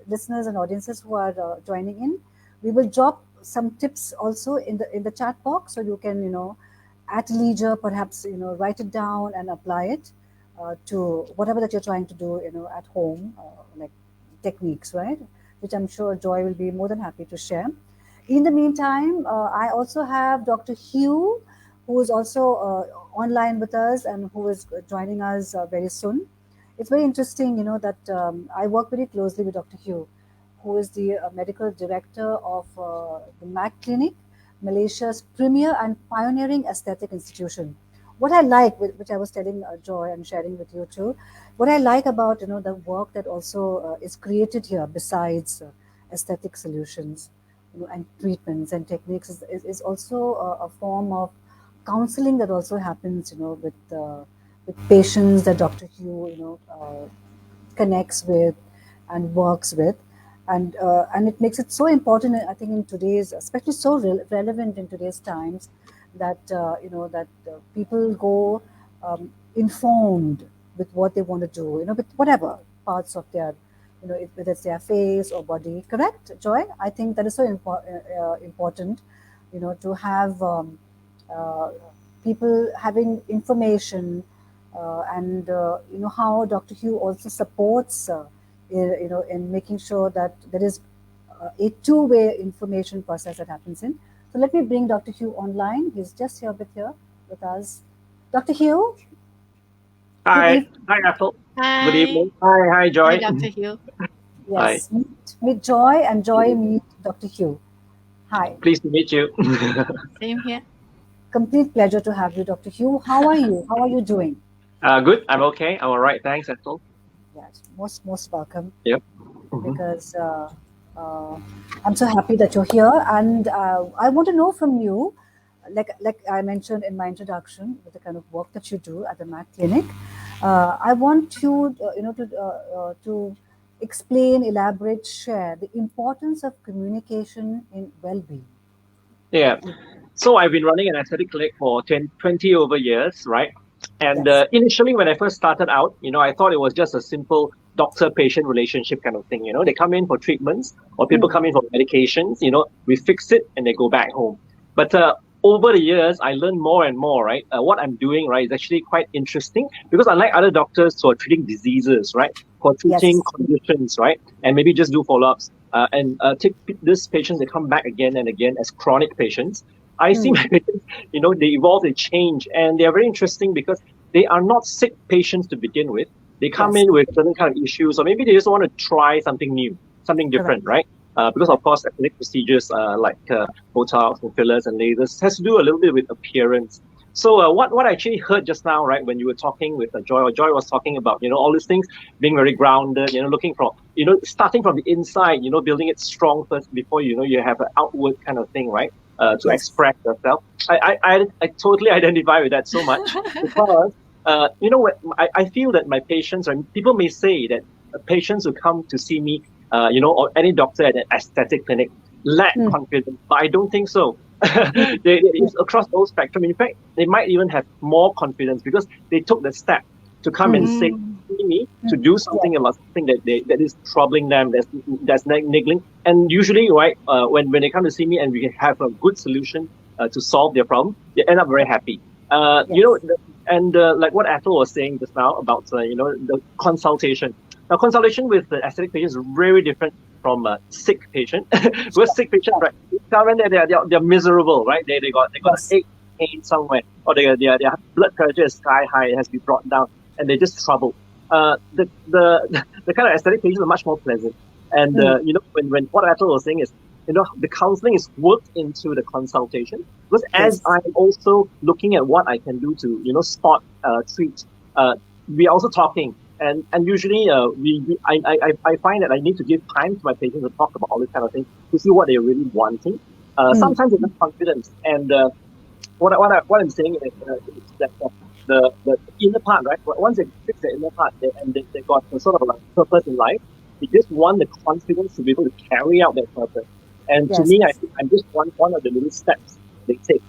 listeners and audiences who are joining in, we will drop some tips also in the chat box, so you can, at leisure, perhaps, write it down and apply it to whatever that you're trying to do, at home, like techniques, right? Which I'm sure Joy will be more than happy to share. In the meantime, I also have Dr. Hugh, who is also online with us and who is joining us very soon. It's very interesting, that I work very closely with Dr. Hugh, who is the medical director of the MAC Clinic, Malaysia's premier and pioneering aesthetic institution. What I like, which I was telling Joy and sharing with you too, what I like about the work that also is created here, besides aesthetic solutions, and treatments and techniques, is also a form of counseling that also happens, with patients that Dr. Hugh, connects with and works with, and it makes it so important, I think, in today's, especially so relevant in today's times, that people go informed with what they want to do, with whatever parts of their, whether it's their face or body. Correct, Joy? I think that is so important, to have people having information, and how Dr. Hugh also supports, in making sure that there is a two-way information process that happens in. So let me bring Dr. Hugh online. He's just here with us. Dr. Hugh. Hi, Ethel. Hi. Good evening. Hi, Joy. Hi, Dr. Hugh. Yes, meet Joy, and Joy meet Dr. Hugh. Hi. Pleased to meet you. Same here. Complete pleasure to have you, Dr. Hugh. How are you? How are you doing? Good. I'm okay. I'm all right. Thanks, Ethel. Yes, most welcome. Yep. Because I'm so happy that you're here, and I want to know from you, like I mentioned in my introduction, with the kind of work that you do at the MAC Clinic. I want you, to explain, elaborate, share the importance of communication in well-being. Yeah. So I've been running an aesthetic clinic for 20 over years, right? And Yes. Initially, when I first started out, I thought it was just a simple doctor-patient relationship kind of thing. They come in for treatments, or people come in for medications. We fix it and they go back home. But over the years, I learned more and more, right? What I'm doing, right, is actually quite interesting, because unlike other doctors who are treating diseases, right, who are treating conditions, right, and maybe just do follow-ups, and take these patients, they come back again and again as chronic patients. I see my patients, they evolve, they change, and they are very interesting because they are not sick patients to begin with. They come in with certain kind of issues, or maybe they just want to try something new, something different, right? Because of course, aesthetic procedures like Botox and fillers and lasers has to do a little bit with appearance. So what I actually heard just now, right, when you were talking with Joy, or Joy was talking about, all these things being very grounded, looking from, starting from the inside, building it strong first before, you have an outward kind of thing, right? To express yourself. I totally identify with that so much, because, I feel that my patients, or people may say that patients who come to see me, or any doctor at an aesthetic clinic lack confidence, but I don't think so. It's across the whole spectrum. In fact, they might even have more confidence because they took the step to come and say to me to do something about something that is troubling them, that's niggling. And usually, right, when they come to see me and we have a good solution to solve their problem, they end up very happy. You know, like what Ethel was saying just now about the consultation. Now, consultation with the aesthetic patient is very different from a sick patient. With sick patient, right? They're miserable, right? They got ache, pain somewhere, or their blood pressure is sky high. It has to be brought down, and they're just troubled. The kind of aesthetic patients are much more pleasant. And you know, when what Ethel was saying is, you know, the counseling is worked into the consultation, because as I'm also looking at what I can do to spot, treat, we're also talking. And usually, I find that I need to give time to my patients to talk about all this kind of things to see what they're really wanting. Sometimes it's not confidence, and what I'm saying is that the inner part, right? Once they fix the inner part, they got a sort of like purpose in life. They just want the confidence to be able to carry out that purpose. And to me, I think I'm just one of the little steps they take.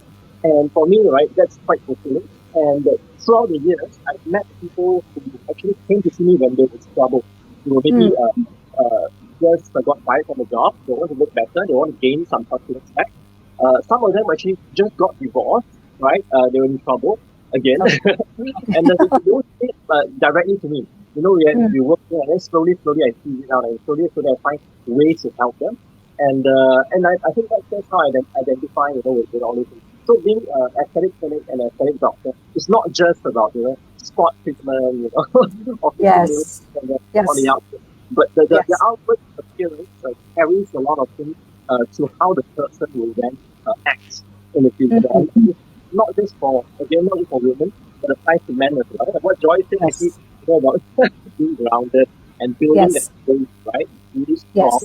And for me, right, that's quite fulfilling. And throughout the years, I've met people who actually came to see me when they were in trouble. They were maybe just got fired from a job. They want to look better. They want to gain some confidence back. Some of them actually just got divorced, right? They were in trouble again. And they don't speak directly to me. You know, we work there, and then slowly I see it out, and slowly I find ways to help them. And I think that's how I identify, with all these things. So being an aesthetic clinic and an aesthetic doctor, it's not just about, spot treatment, or Yes. on the outfit. But the outward appearance carries a lot of things to how the person will then act in the future. And not just for women, but applies to men as well. And what Joy said, I think, about being grounded and building that space, right? Really strong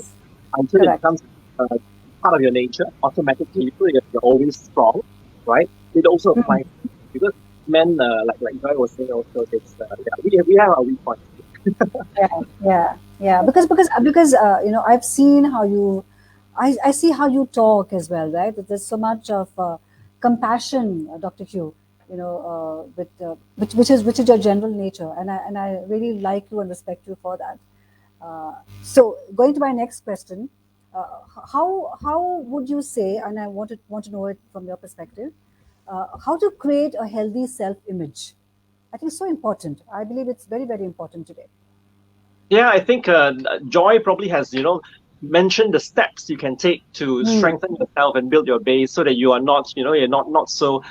until it becomes part of your nature, automatically, so you're always strong, right? It also applies because men, like Joy was saying, also it's we have our weak points. Because I've seen how you, I see how you talk as well, right? There's so much of compassion, Dr. Q, with which is your general nature, and I really like you and respect you for that. So going to my next question, how would you say, and I want to know it from your perspective, how to create a healthy self-image? I think it's so important. I believe it's very, very important today. Yeah, I think Joy probably has, mentioned the steps you can take to strengthen yourself and build your base so that you are not, you're not so,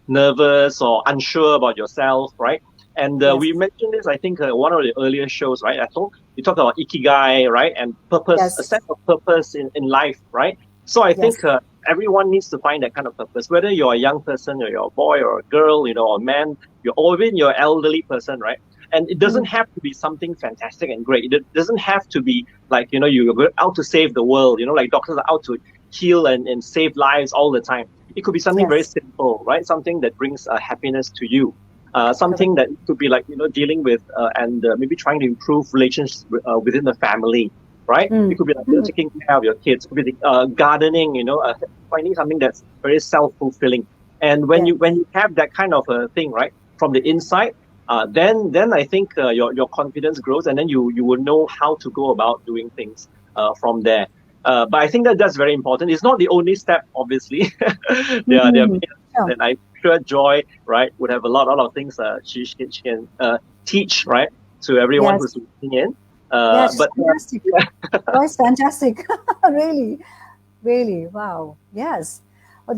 nervous or unsure about yourself, right? And we mentioned this, I think, one of the earlier shows, right, Ethel? We talked about ikigai, right, and purpose, a sense of purpose in life, right? So I think everyone needs to find that kind of purpose, whether you're a young person or you're a boy or a girl, or a man, or even you're an elderly person, right? And it doesn't have to be something fantastic and great. It doesn't have to be like, you're out to save the world, like doctors are out to heal and save lives all the time. It could be something very simple, right? Something that brings happiness to you. Something that could be like, dealing with and maybe trying to improve relations within the family, right? It could be like taking care of your kids. It could be gardening, finding something that's very self-fulfilling. And when you have that kind of a thing, right, from the inside, then I think your confidence grows, and then you will know how to go about doing things from there. But I think that's very important. It's not the only step, obviously. there are many, and I'm sure Joy, right, would have a lot of things she can teach, right, to everyone who's listening in. But fantastic. Joy's fantastic. Really, wow. Yes.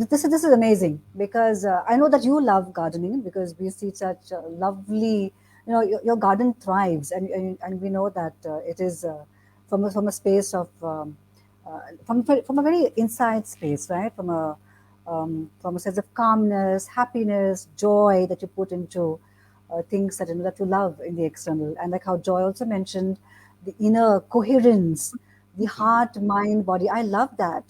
This is amazing, because I know that you love gardening, because we see such lovely, your garden thrives, and we know that it is from a space of from a very inside space, right? From a sense of calmness, happiness, joy that you put into things that you love in the external, and like how Joy also mentioned, the inner coherence, the heart, mind, body. I love that,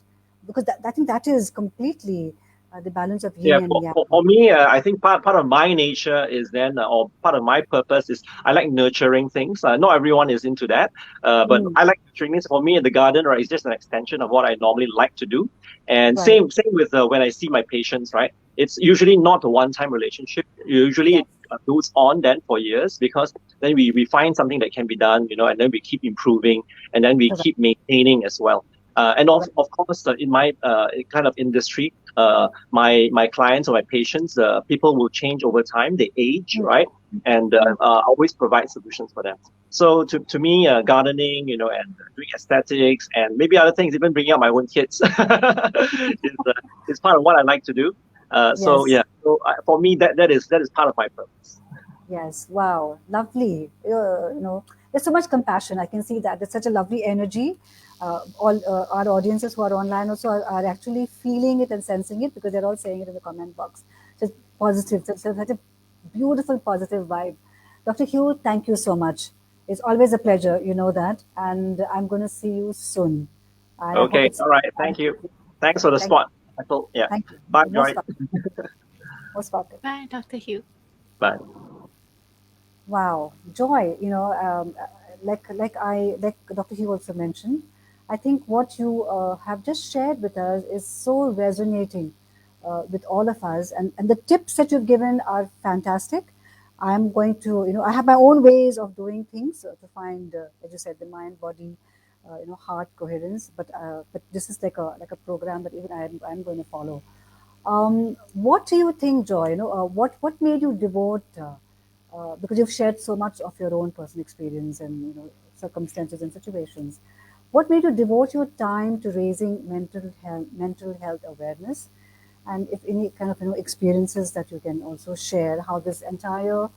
because I think that is completely the balance of Yeah, yin and yang. for me, I think part of my nature is then, or part of my purpose is I like nurturing things. Not everyone is into that, but Mm, I like nurturing things. For me, the garden, right, is just an extension of what I normally like to do. And right. same with when I see my patients, right? It's usually not a one-time relationship. Usually Yes. it goes on then for years because then we find something that can be done, and then we keep improving and then we Correct. keep maintaining as well. And Correct. of course, in my kind of industry, my clients or my patients, people will change over time. They age, Mm, right? And mm, I always provide solutions for them. So to me, gardening, and doing aesthetics and maybe other things, even bringing up my own kids, is part of what I like to do. So yes. yeah, so for me, that is part of my purpose. Yes. Wow. Lovely. There's so much compassion. I can see that. There's such a lovely energy. All our audiences who are online also are actually feeling it and sensing it because they're all saying it in the comment box. So it's positive. So such a beautiful, positive vibe. Dr. Hugh, thank you so much. It's always a pleasure. You know that. And I'm going to see you soon. And I hope Okay, it's all right, thank you. Thanks for the thank, spot. Yeah, thank you. bye, You're most Joy. welcome. Most welcome. Bye, Dr. Hugh. Bye. Wow, joy. Like Dr. He also mentioned, I think what you have just shared with us is so resonating with all of us, and the tips that you've given are fantastic. I'm going to, I have my own ways of doing things to find, as you said, the mind, body, heart coherence. But this is like a program that even I'm going to follow. What do you think, Joy? What made you devote? Because you've shared so much of your own personal experience and circumstances and situations. What made you devote your time to raising mental health awareness? And if any kind of experiences that you can also share, how this entire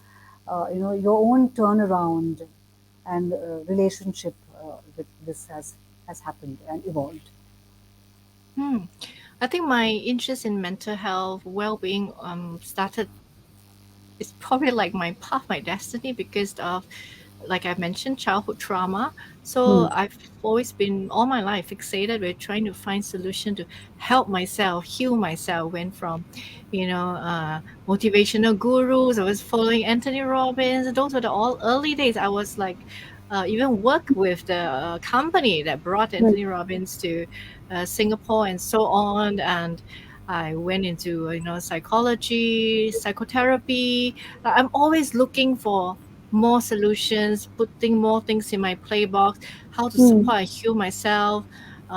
your own turnaround and relationship with this has happened and evolved. Hmm. I think my interest in mental health, well-being, started. It's probably like my path, my destiny, because of, like I mentioned, childhood trauma. Hmm. So I've always been all my life fixated with trying to find solution to help myself, heal myself. Went from, motivational gurus. I was following Anthony Robbins. Those were the all early days. I was like, even work with the company that brought Hmm. Anthony Robbins to Singapore and so on. And I went into psychology, psychotherapy. I'm always looking for more solutions, putting more things in my playbox, how to Hmm. support and heal myself.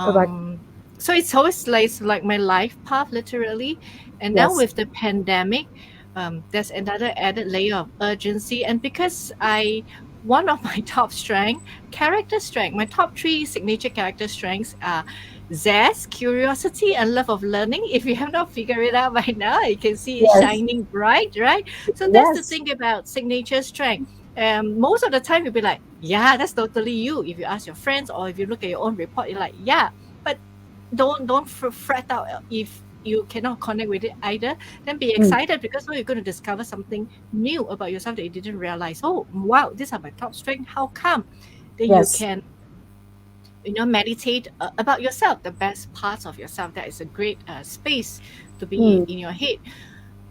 Correct. Um, so it's always like my life path, literally. And now Yes. with the pandemic, there's another added layer of urgency. And because one of my top strength, character strength, my top three signature character strengths are zest, curiosity, and love of learning. If you have not figured it out by now, you can see it Yes. shining bright, right? So that's the Yes. thing about signature strength. Most of the time you'll be like, yeah, that's totally you. If you ask your friends or if you look at your own report, you're like, yeah, but don't fret out if you cannot connect with it either. Then be Hmm. excited because you're going to discover something new about yourself that you didn't realize. Oh, wow, these are my top strengths. How come? Then you Yes. can meditate about yourself, the best parts of yourself. That is a great space to be Hmm. in your head.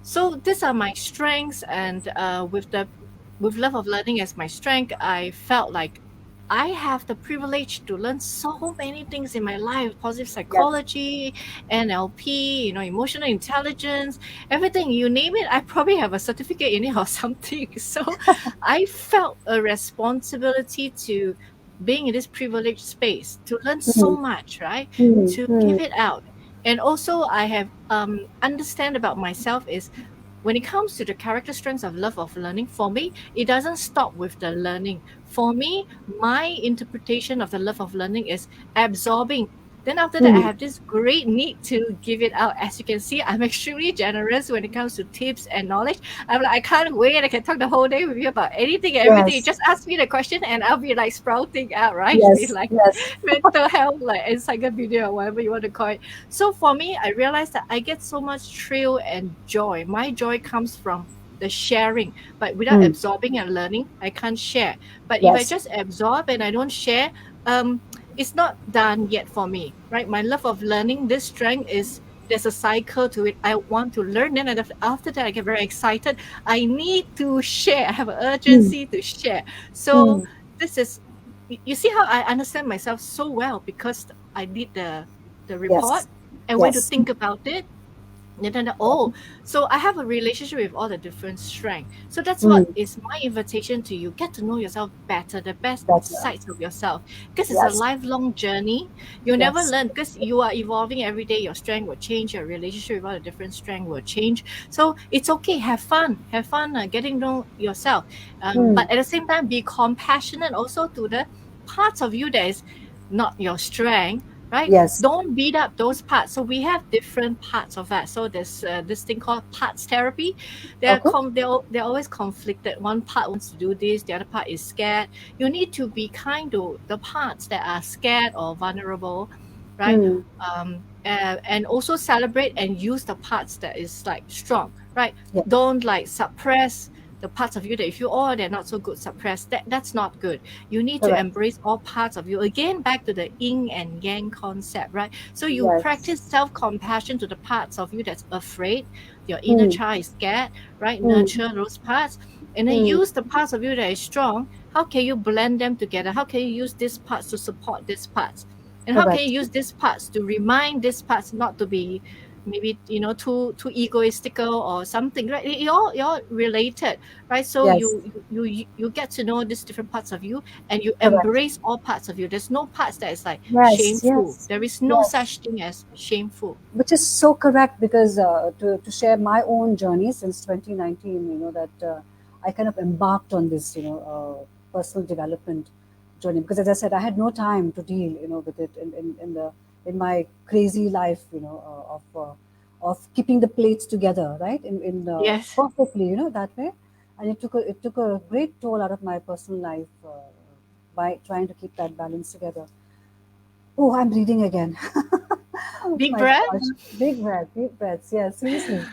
So these are my strengths, and with love of learning as my strength, I felt like I have the privilege to learn so many things in my life: positive Yes. psychology, NLP, emotional intelligence, everything you name it. I probably have a certificate in it or something. So I felt a responsibility to being in this privileged space to learn Hmm. so much, right? Hmm. To Hmm. give it out. And also I have understand about myself is when it comes to the character strengths of love of learning, for me, it doesn't stop with the learning. For me, my interpretation of the love of learning is absorbing. Then after that, I Hmm. have this great need to give it out. As you can see, I'm extremely generous when it comes to tips and knowledge. I'm like, I can't wait. I can talk the whole day with you about anything, everything. You Yes. just ask me the question and I'll be like sprouting out, right? Be Yes. like Yes. mental health, like encyclopedia or whatever you want to call it. So for me, I realized that I get so much thrill and joy. My joy comes from the sharing, but without Hmm. absorbing and learning, I can't share. But if I Yes. just absorb and I don't share, it's not done yet for me, right? My love of learning, this strength is there's a cycle to it. I want to learn. Then after that, I get very excited. I need to share. I have an Mm. urgency to share. So Mm. this is, you see how I understand myself so well because I did the report. Yes. I went to Yes. think about it. And then, oh, so I have a relationship with all the different strengths. So that's what Mm. is my invitation to you. Get to know yourself better, the best Better. sides of yourself. Because it's a Yes. lifelong journey. You'll never Yes. learn because you are evolving every day. Your strength will change. Your relationship with all the different strengths will change. So it's okay. Have fun. Have fun getting to know yourself. Mm. But at the same time, be compassionate also to the parts of you that is not your strength, right? Yes. Don't beat up those parts. So we have different parts of that. So there's this thing called parts therapy. Okay. They're always conflicted. One part wants to do this, the other part is scared. You need to be kind to the parts that are scared or vulnerable, right? Mm. And also celebrate and use the parts that is like strong, right? Yes. Don't like suppress the parts of you that if you, oh, they're not so good, suppress that's not good. You need to Correct. embrace all parts of you. Again, back to the yin and yang concept, right? So you Yes. practice self-compassion to the parts of you that's afraid, your inner Mm. child is scared, right? Mm. Nurture those parts, and then Mm. use the parts of you that is strong. How can you blend them together? How can you use these parts to support these parts? And how can Correct. you use these parts to remind these parts not to be maybe too egoistical or something, right? You're related, right? So Yes. you get to know these different parts of you, and you Correct. embrace all parts of you. There's no parts that is like Yes. shameful. Yes. There is no Yes. such thing as shameful. Which is so correct because to share my own journey since 2019, that I kind of embarked on this, personal development journey because as I said, I had no time to deal, with it in my crazy life, of keeping the plates together, right? In Yes. perfectly, that way. And it took a great toll out of my personal life by trying to keep that balance together. Oh, I'm breathing again. Big My breath. gosh, big breath, deep breaths. Yeah, seriously.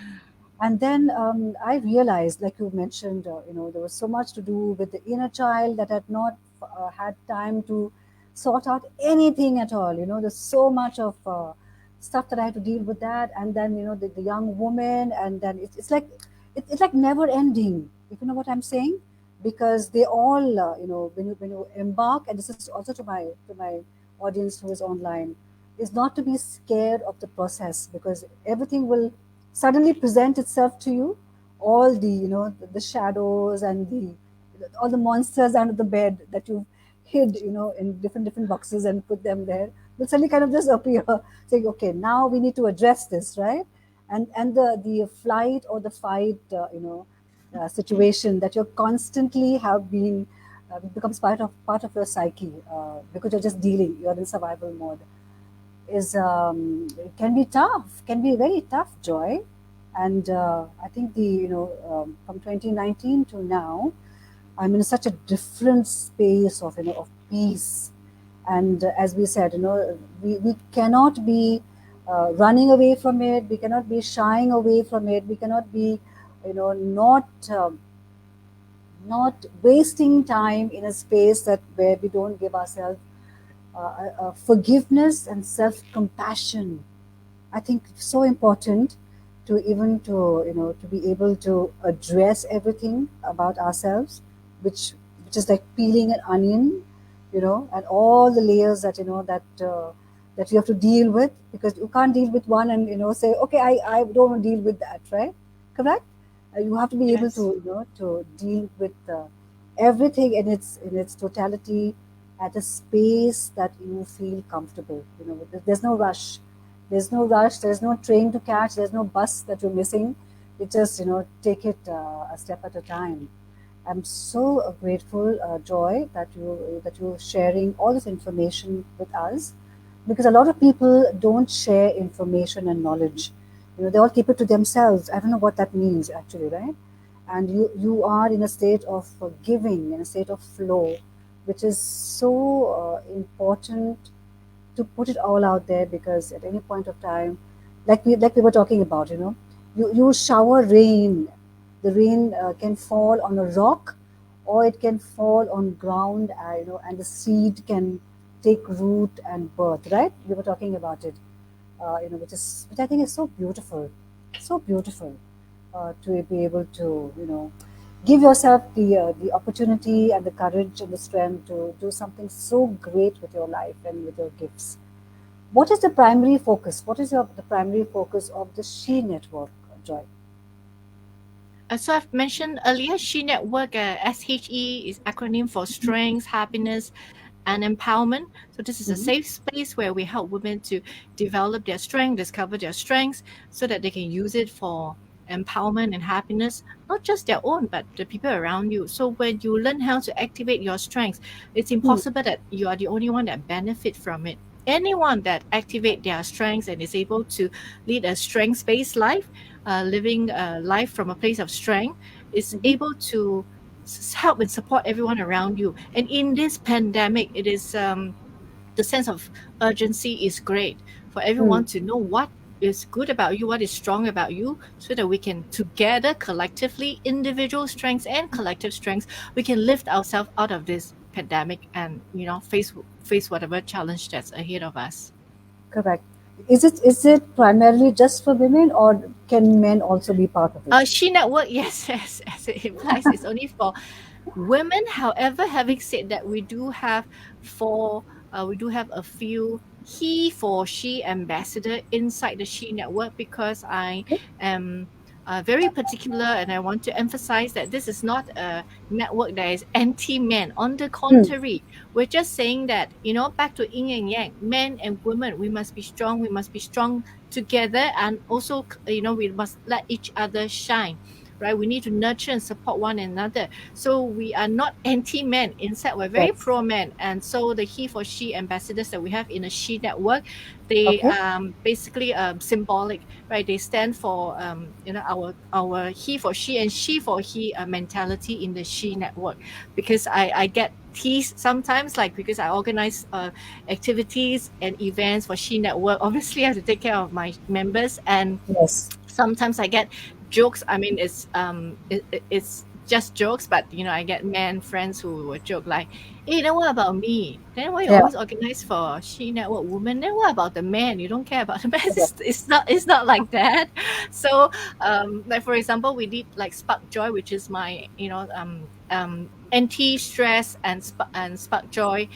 And then I realized, like you mentioned, there was so much to do with the inner child that had not had time to sort out anything at all. There's so much of stuff that I had to deal with that, and then the young woman, and then it's like never ending. If you know what I'm saying, because they all, when you embark, and this is also to my audience who is online, is not to be scared of the process because everything will suddenly present itself to you, all the shadows and all the monsters under the bed that you've hid in different boxes and put them there will suddenly kind of just appear, saying, okay, now we need to address this, right? And the flight or the fight situation that you're constantly have been becomes part of your psyche, because you're just dealing, you're in survival mode, is can be tough, can be very tough, Joy. And I think from 2019 to now, I'm in such a different space of of peace. And as we said, we cannot be running away from it. We cannot be shying away from it. We cannot be, not wasting time in a space that where we don't give ourselves forgiveness and self compassion. I think so important to even to be able to address everything about ourselves, which is like peeling an onion, and all the layers that that you have to deal with, because you can't deal with one and say, okay, I don't want to deal with that, right? Correct. You have to be able to Yes. to deal with everything in its totality at a space that you feel comfortable. There's no rush, there's no train to catch, there's no bus that you're missing. You just, take it a step at a time. I'm so grateful, Joy, that you're sharing all this information with us, because a lot of people don't share information and knowledge. They all keep it to themselves. I don't know what that means actually, right? And you are in a state of giving, in a state of flow, which is so important to put it all out there, because at any point of time, like we were talking about, you shower rain. The rain can fall on a rock, or it can fall on ground, and the seed can take root and birth, right? We were talking about it. which I think is so beautiful, to be able to give yourself the opportunity and the courage and the strength to do something so great with your life and with your gifts. What is the primary focus? What is the primary focus of the She Network, Joy? So I've mentioned earlier, She Network, SHE is acronym for Strength, Happiness, and Empowerment. So this is a Mm-hmm. safe space where we help women to develop their strength, discover their strengths, so that they can use it for empowerment and happiness, not just their own, but the people around you. So when you learn how to activate your strengths, it's impossible that you are the only one that benefit from it. Anyone that activate their strengths and is able to lead a strengths-based life, living a life from a place of strength, is Mm-hmm. able to help and support everyone around you. And in this pandemic, it is the sense of urgency is great for everyone Mm. to know what is good about you, what is strong about you, so that we can together, collectively, individual strengths and collective strengths, we can lift ourselves out of this pandemic and face whatever challenge that's ahead of us. Correct. Is it primarily just for women, or can men also be part of it? She Network, yes, yes, as it implies, it's only for women. However, having said that, we do have a few he for she ambassador inside the She Network, because I am very particular, and I want to emphasize that this is not a network that is anti-men. On the Mm. contrary, we're just saying that, back to yin and yang, men and women, we must be strong. We must be strong together, and also, we must let each other shine. Right? We need to nurture and support one another. So we are not anti-men. Instead, we're very Yes. pro-men. And so the he for she ambassadors that we have in the She Network, they Okay. basically symbolic, right? They stand for our he for she mentality in the She Network. Because I get teased sometimes, like, because I organize activities and events for She Network. Obviously, I have to take care of my members, and Yes. sometimes I get jokes. I mean, it's just jokes, but I get men friends who would joke like, "Hey, then what about me? Then why you Yeah. always organize for She Network women? Then what about the men? You don't care about the men?" Correct. It's not like that. So, like, for example, we did like Spark Joy, which is my anti stress and Spark Joy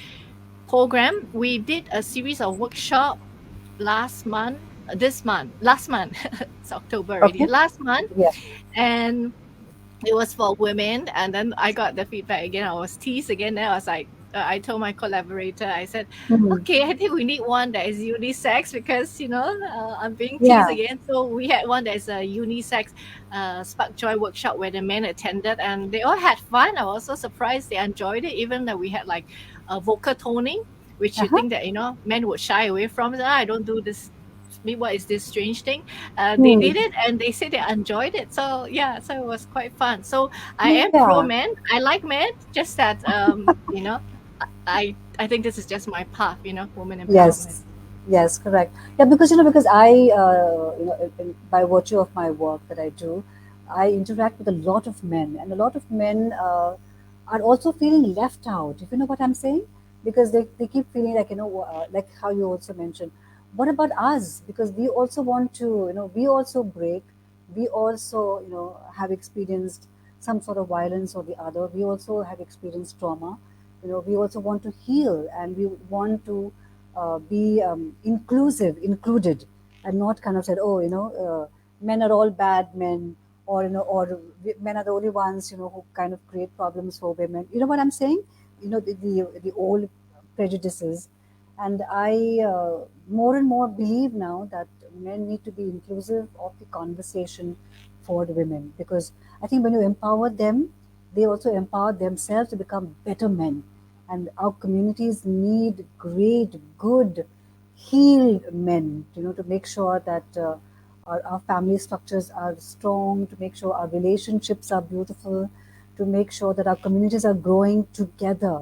program. We did a series of workshop last month. It's October already, Okay. last month. Yeah. And it was for women, and then I got the feedback again. I was teased again. Then I was like, I told my collaborator, I said, Mhm. okay, I think we need one that is unisex, because I'm being teased Yeah. again. So we had one that is a unisex Spark Joy workshop where the men attended, and they all had fun. I was so surprised they enjoyed it, even though we had like a vocal toning, which you Uh-huh. think that men would shy away from. I don't do this. What is this strange thing? They Hmm. did it, and they said they enjoyed it. So yeah, so it was quite fun. So I am pro Yeah. men. I like men. Just that I think this is just my path. Woman empowerment. Yes, yes, correct. Yeah, because because I, by virtue of my work that I do, I interact with a lot of men, and a lot of men are also feeling left out. If you know what I'm saying, because they keep feeling like like how you also mentioned. What about us? Because we also want to, we also break, we also have experienced some sort of violence or the other. We also have experienced trauma. We also want to heal, and we want to be included, and not kind of said, oh, men are all bad men, or men are the only ones who kind of create problems for women. You know what I'm saying? The old prejudices, and I more and more believe now that men need to be inclusive of the conversation for the women, because I think when you empower them, they also empower themselves to become better men, and our communities need great, good, healed men, to make sure that our family structures are strong, to make sure our relationships are beautiful, to make sure that our communities are growing together,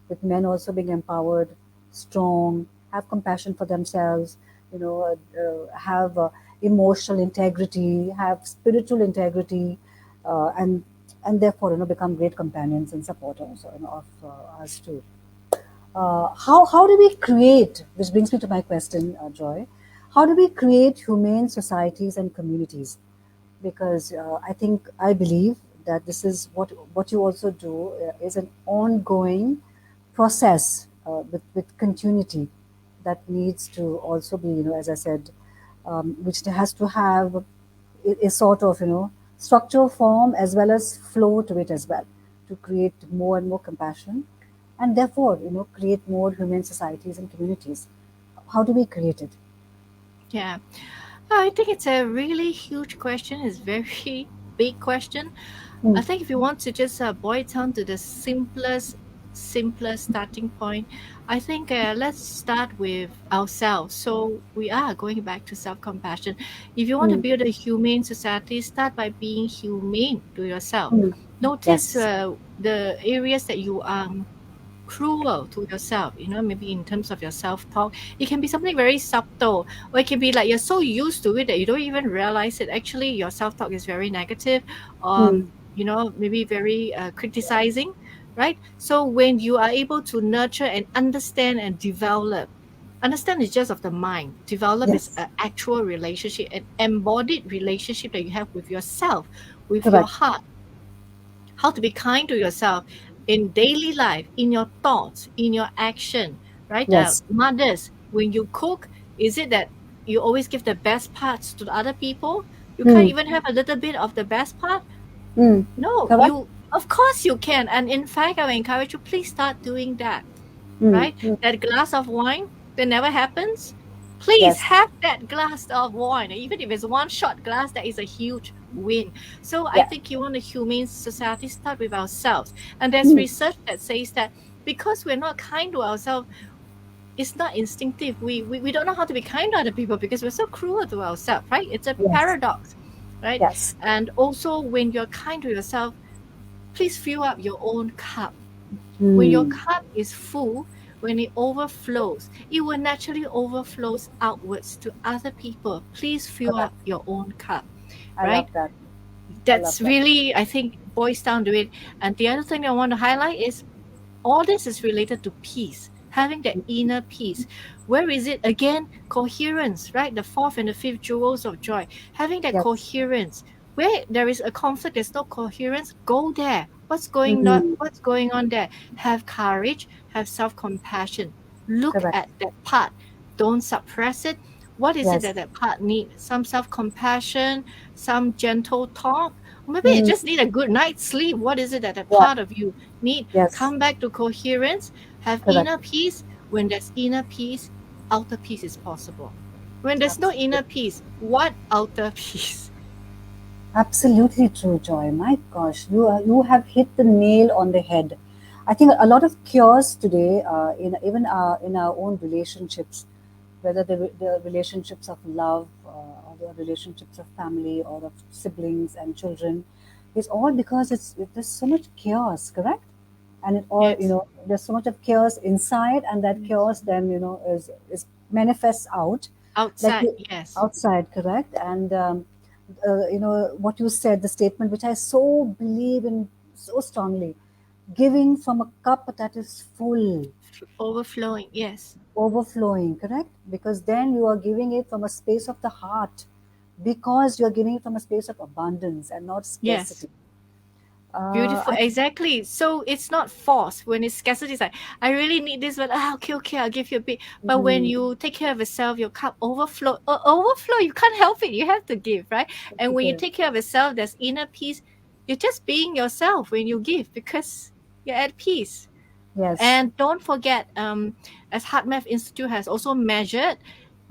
with men also being empowered, strong, have compassion for themselves, have emotional integrity, have spiritual integrity, and therefore become great companions and supporters of us too. How do we create, which brings me to my question, Joy, how do we create humane societies and communities? Because I believe that this is what you also do is an ongoing process with continuity that needs to also be, as I said, which has to have a sort of, structure, form, as well as flow to it as well, to create more and more compassion, and therefore, create more human societies and communities. How do we create it? Yeah. I think it's a really huge question. It's very big question. I Mm, think if you want to just boil it down to the simplest starting point, I think let's start with ourselves. So we are going back to self-compassion. If you want to mm, build a humane society, start by being humane to yourself. mm. Notice Yes. the areas that you are cruel to yourself, maybe in terms of your self-talk. It can be something very subtle, or it can be like you're so used to it that you don't even realize it. Actually, your self-talk is very negative, Mm, maybe very criticizing, right? So when you are able to nurture and understand and develop, understand is just of the mind, develop is yes. an actual relationship, an embodied relationship that you have with yourself, with your Correct. heart, how to be kind to yourself in daily life, in your thoughts, in your action, right? Yes. Mothers, when you cook, is it that you always give the best parts to the other people? You can't Mm, even have a little bit of the best part? mm. No, Correct. of course you can. And in fact, I will encourage you, please start doing that, Mm, right? mm. That glass of wine that never happens, please Yes. have that glass of wine. Even if it's one shot glass, that is a huge win. So I Yeah. think you want a humane society, start with ourselves. And there's Mm, research that says that because we're not kind to ourselves, it's not instinctive. We don't know how to be kind to other people because we're so cruel to ourselves, right? It's a yes. paradox, right? Yes. And also when you're kind to yourself, please fill up your own cup. When your Mm, cup is full, when it overflows, it will naturally overflows outwards to other people. Please fill correct. up your own cup, I love right? that. I love That's that. really, I think, boils down to it. And the other thing I want to highlight is all this is related to peace, having that inner peace. Where is it? Again, coherence, right? The fourth and the fifth jewels of joy. Having that Yes. coherence. Where there is a conflict, there's no coherence, go there. Mm, What's going on there? Have courage, have self-compassion. Look correct. at that part. Don't suppress it. What is it Yes. that that part need? Some self-compassion, some gentle talk. Maybe it Mm, just need a good night's sleep. What is it that that yeah. part of you need? Yes. Come back to coherence, have Correct. inner peace. When there's inner peace, outer peace is possible. When there's no Absolutely. inner peace, what outer peace? Absolutely true, Joy. My gosh, you have hit the nail on the head. I think a lot of cures today, in even in our own relationships, whether the relationships of love or the relationships of family or of siblings and children, is all because there's so much chaos, correct? And it all, Yes. there's so much of chaos inside, and that Yes. chaos then, is manifests out, like Outside, yes. outside, correct? And what you said, the statement which I so believe in so strongly, giving from a cup that is full, Overflowing, yes. overflowing, correct? Because then you are giving it from a space of the heart, because you're giving it from a space of abundance and not Yes. scarcity. Beautiful, I exactly. So it's not forced. When it's scarcity, it's like, I really need this, but okay, I'll give you a bit. But when mm, you take care of yourself, your cup overflow. You can't help it. You have to give, right? And when you give. take care of yourself, there's inner peace. You're just being yourself when you give because you're at peace. Yes. And don't forget, as HeartMath Institute has also measured,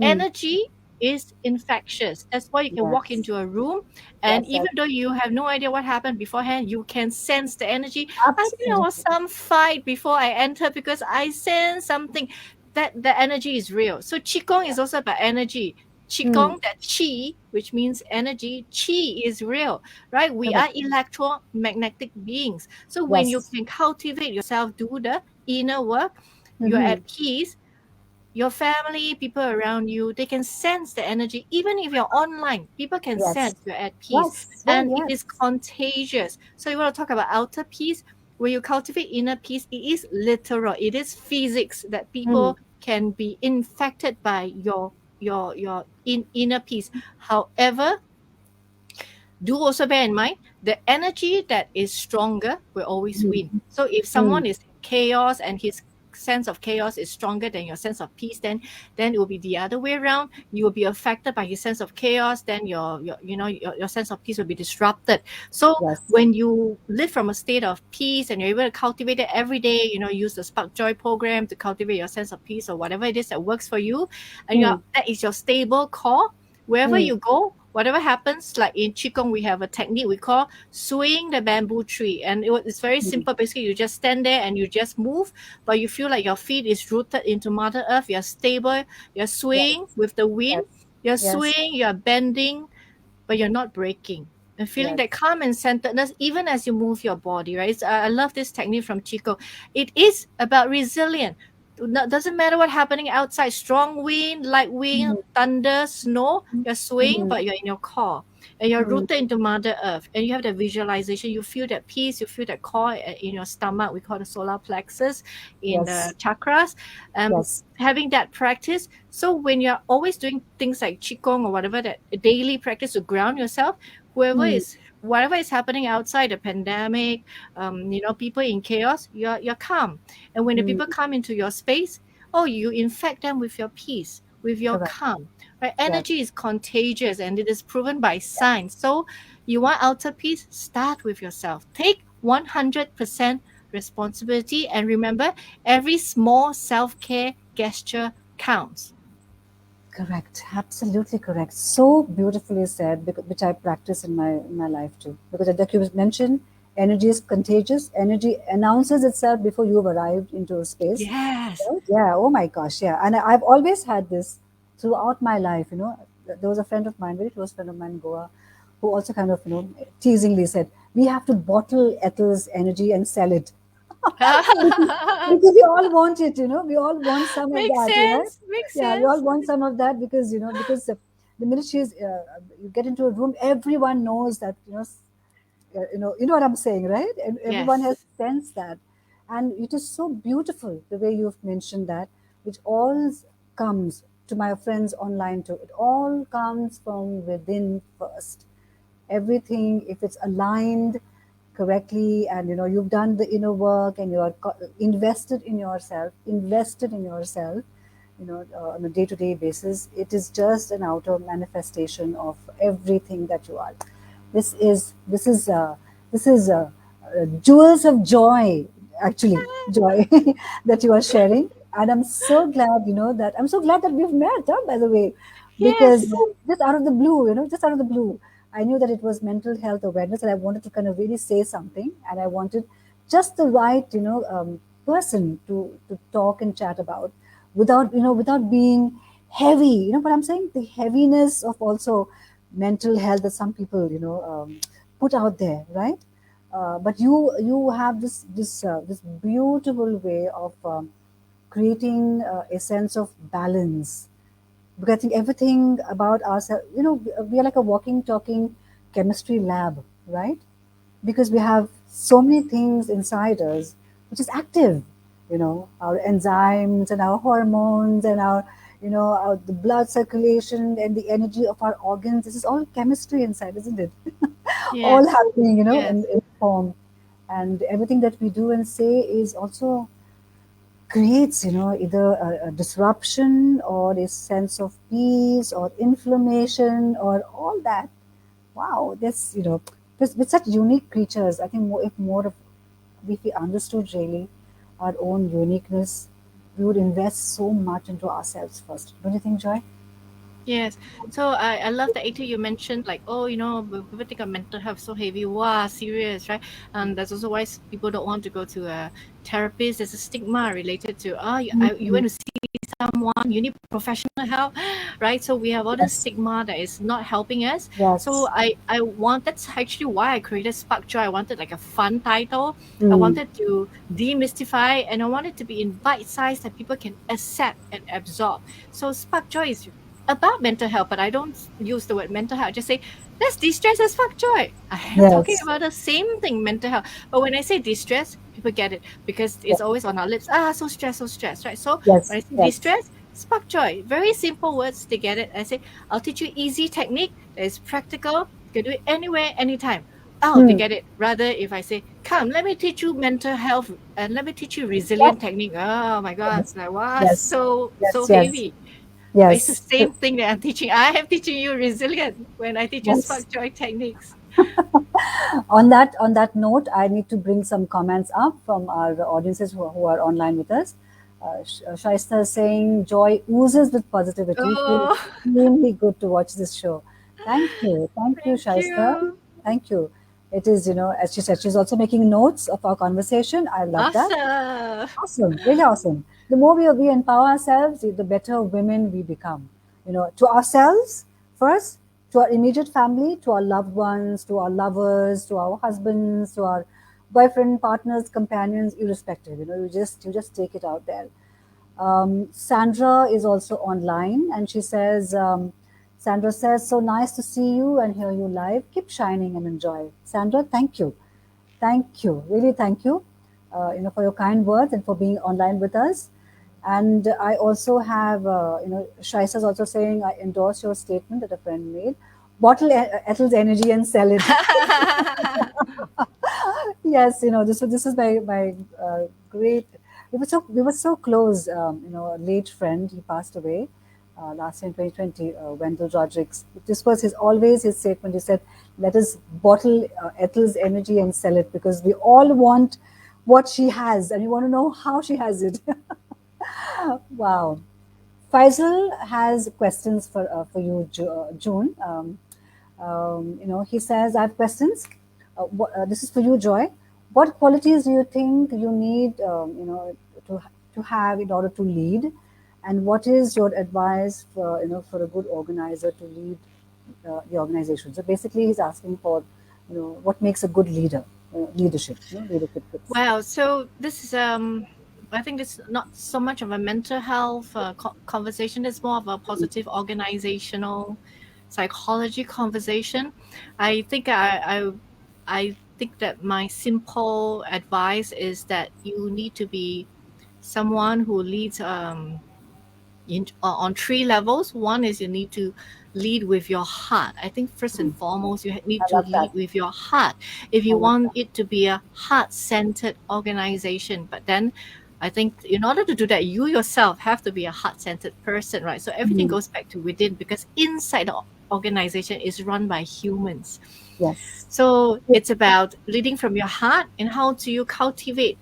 Mm, energy is infectious. That's why you can walk yes. into a room, and Yes. even though you have no idea what happened beforehand, you can sense the energy. I think there was Absolutely. some fight before I entered because I sense something that the energy is real. So Qigong is also about energy. Mm, Qigong, that Qi, which means energy, Qi is real, right? We correct. are electromagnetic beings. So when you Yes. can cultivate yourself, do the inner work, you're Mm-hmm. at peace. Your family, people around you, they can sense the energy. Even if you're online, people can Yes. sense you're at peace. Yes. Well, And it is yes. contagious. So you want to talk about outer peace? when you cultivate inner peace, it is literal. It is physics that people can be infected by your inner peace. However, do also bear in mind the energy that is stronger will always win. So if someone is in chaos and his sense of chaos is stronger than your sense of peace, then it will be the other way around. You will be affected by his sense of chaos, then your sense of peace will be disrupted. So Yes. when you live from a state of peace and you're able to cultivate it every day, use the Spark Joy program to cultivate your sense of peace or whatever it is that works for you, and that is your stable core. Wherever you go, whatever happens, like in Qigong, we have a technique we call swaying the bamboo tree. And it's very simple. Basically, you just stand there and you just move, but you feel like your feet is rooted into Mother Earth. You're stable. You're swaying with the wind. You're swaying. You're bending, but you're not breaking. And feeling that calm and centeredness, even as you move your body, right? I love this technique from Qigong. It is about resilience. Doesn't matter what's happening outside, strong wind, light wind, thunder, snow, you're swaying, but you're in your core and you're rooted into Mother Earth, and you have that visualization. You feel that peace, you feel that core in your stomach. We call the solar plexus in the chakras. Having that practice. So when you're always doing things like Qigong or whatever, that daily practice to ground yourself, whatever is happening outside, the pandemic, people in chaos, you're calm. And when the people come into your space, you infect them with your peace, with your calm. Right? Energy is contagious, and it is proven by science. So you want outer peace? Start with yourself. Take 100% responsibility, and remember, every small self-care gesture counts. Correct, absolutely correct. So beautifully said, which I practice in my life too. Because like you mentioned, energy is contagious. Energy announces itself before you've arrived into a space. Yes. Right? Yeah. Oh my gosh. Yeah. And I've always had this throughout my life. There was a friend of mine, very close friend of mine in Goa, who also kind of teasingly said, "We have to bottle Ethel's energy and sell it." Because we all want it, we all want some of Makes that, right? sense. Makes Yeah, we all sense. want some of that because the minute you get into a room, everyone knows that you know what I'm saying, right? And everyone Yes. has sensed that, and it is so beautiful the way you've mentioned that, which all comes to my friends online too. It all comes from within first. Everything, if it's aligned correctly, and you've done the inner work, and you're invested in yourself, on a day-to-day basis, it is just an outer manifestation of everything that you are. This is jewels of joy, actually, joy that you are sharing. And I'm so glad that we've met, huh, by the way, because Yes. just out of the blue, just out of the blue, I knew that it was mental health awareness, and I wanted to kind of really say something, and I wanted just the right, person to talk and chat about, without being heavy. You know what I'm saying? The heaviness of also mental health that some people, put out there, right? But you have this beautiful way of creating a sense of balance, because I think everything about ourselves, we are like a walking, talking chemistry lab, right? Because we have so many things inside us which is active, our enzymes and our hormones and the blood circulation and the energy of our organs. This is all chemistry inside, isn't it? All Yes. happening, Yes. in form. And everything that we do and say is also creates, either a disruption or a sense of peace or inflammation or all that. Wow, this, with such unique creatures, I think if we understood really our own uniqueness, we would invest so much into ourselves first. Don't you think, Joy? Yes. So I love that actually you mentioned like, when people think of mental health so heavy, wow, serious, right? And that's also why people don't want to go to a therapist. There's a stigma related to, you went to see someone, you need professional help, right? So we have all this Yes. stigma that is not helping us. So Yes. that's actually why I created Spark Joy. I wanted like a fun title. I Mm. wanted to demystify, and I wanted to be in bite size that people can accept and absorb. So Spark Joy is about mental health, but I don't use the word mental health. I just say, let's de-stress as fuck joy. I am talking Yes. about the same thing, mental health. But when I say de-stress, people get it because it's always on our lips. So stress, right? So when Yes. I say Yes. de-stress, spark joy. Very simple words, they get it. I say, I'll teach you easy technique that is practical. You can do it anywhere, anytime. Oh, they Hmm. get it. Rather, if I say, come, let me teach you mental health and let me teach you Yep. resilient technique. Oh my God, Yes. it's like, wow, Yes. so Yes. Yes. heavy. But it's the Yes. same thing that I'm teaching. I am teaching you resilient when I teach you Yes. spark joy techniques. On that note, I need to bring some comments up from our audiences who are online with us. Shaista is saying joy oozes with positivity. Feels Oh, extremely good to watch this show. Thank you, thank Shaista. you. Thank you. It is, as she said, she's also making notes of our conversation. I love that. Awesome. Awesome, really awesome. The more we empower ourselves, the better women we become. To ourselves first, to our immediate family, to our loved ones, to our lovers, to our husbands, to our boyfriend, partners, companions, irrespective. You just take it out there. Sandra is also online, and she says, Sandra says, so nice to see you and hear you live. Keep shining and enjoy. Sandra, thank you. Thank you, really thank you, for your kind words and for being online with us. And I also have, Shaisa is also saying, I endorse your statement that a friend made. Bottle Ethel's energy and sell it. Yes, this is my great. We were so close. A late friend. He passed away last year in 2020. Wendell Rodrigues. This was his statement. He said, "Let us bottle Ethel's energy and sell it because we all want what she has, and we want to know how she has it." Wow. Faisal has questions for you, June. He says, "I have questions. This is for you, Joy. What qualities do you think you need, to have in order to lead, and what is your advice for a good organizer to lead the organization?" So basically, he's asking for, what makes a good leader, leadership tips. Wow. So this is I think it's not so much of a mental health conversation. It's more of a positive organizational psychology conversation. I think I think that my simple advice is that you need to be someone who leads on three levels. One is you need to lead with your heart. I think first and foremost, you need I to love that. lead with your heart if I you love want that. it to be a heart-centered organization. But then I think in order to do that, you yourself have to be a heart-centered person, right? So everything Mm. goes back to within because inside the organization is run by humans. Yes. So it's about leading from your heart and how do you cultivate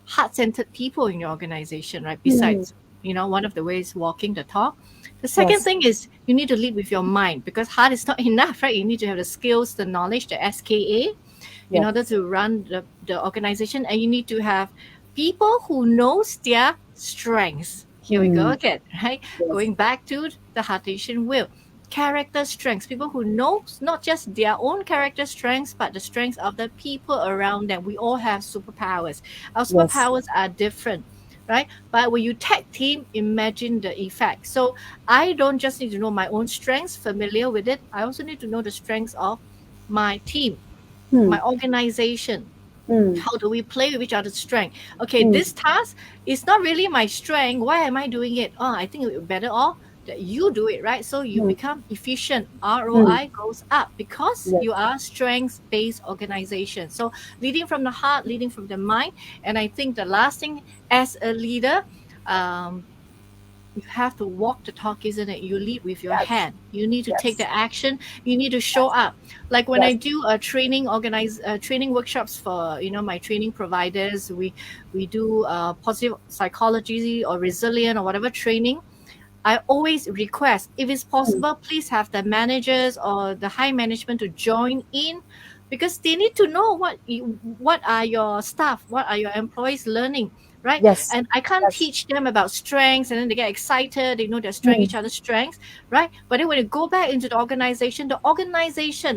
heart-centered people in your organization, right? Mm. Besides, one of the ways walking the talk. The second Yes. thing is you need to lead with your mind because heart is not enough, right? You need to have the skills, the knowledge, the SKA in order Yes. to run the organization, and you need to have people who knows their strengths. Here we go Mm. again, right? Yes. Going back to the Heartache Wheel. Character strengths, people who knows not just their own character strengths, but the strengths of the people around them. We all have superpowers. Our Yes. superpowers are different, right? But when you tag team, imagine the effect. So I don't just need to know my own strengths, familiar with it. I also need to know the strengths of my team, Hmm. my organization. Hmm. How do we play with each other's strength? Okay, Hmm. this task is not really my strength. Why am I doing it? Oh, I think it would be better off that you do it, right? So you Hmm. become efficient. Hmm. ROI goes up because Yes. you are strengths-based organization. So leading from the heart, leading from the mind. And I think the last thing as a leader, um, you have to walk the talk, isn't it? You lead with your Yes. hand. You need to take Yes. the action. You need to show Yes. up. Like when I Yes. do a training workshops for my training providers, we do positive psychology or resilient or whatever training. I always request, if it's Hmm. possible, please have the managers or the high management to join in because they need to know what are your staff, what are your employees learning, right? Yes. And I can't Yes. teach them about strengths and then they get excited, they know their strength, Hmm. each other's strengths, right? But then when you go back into the organization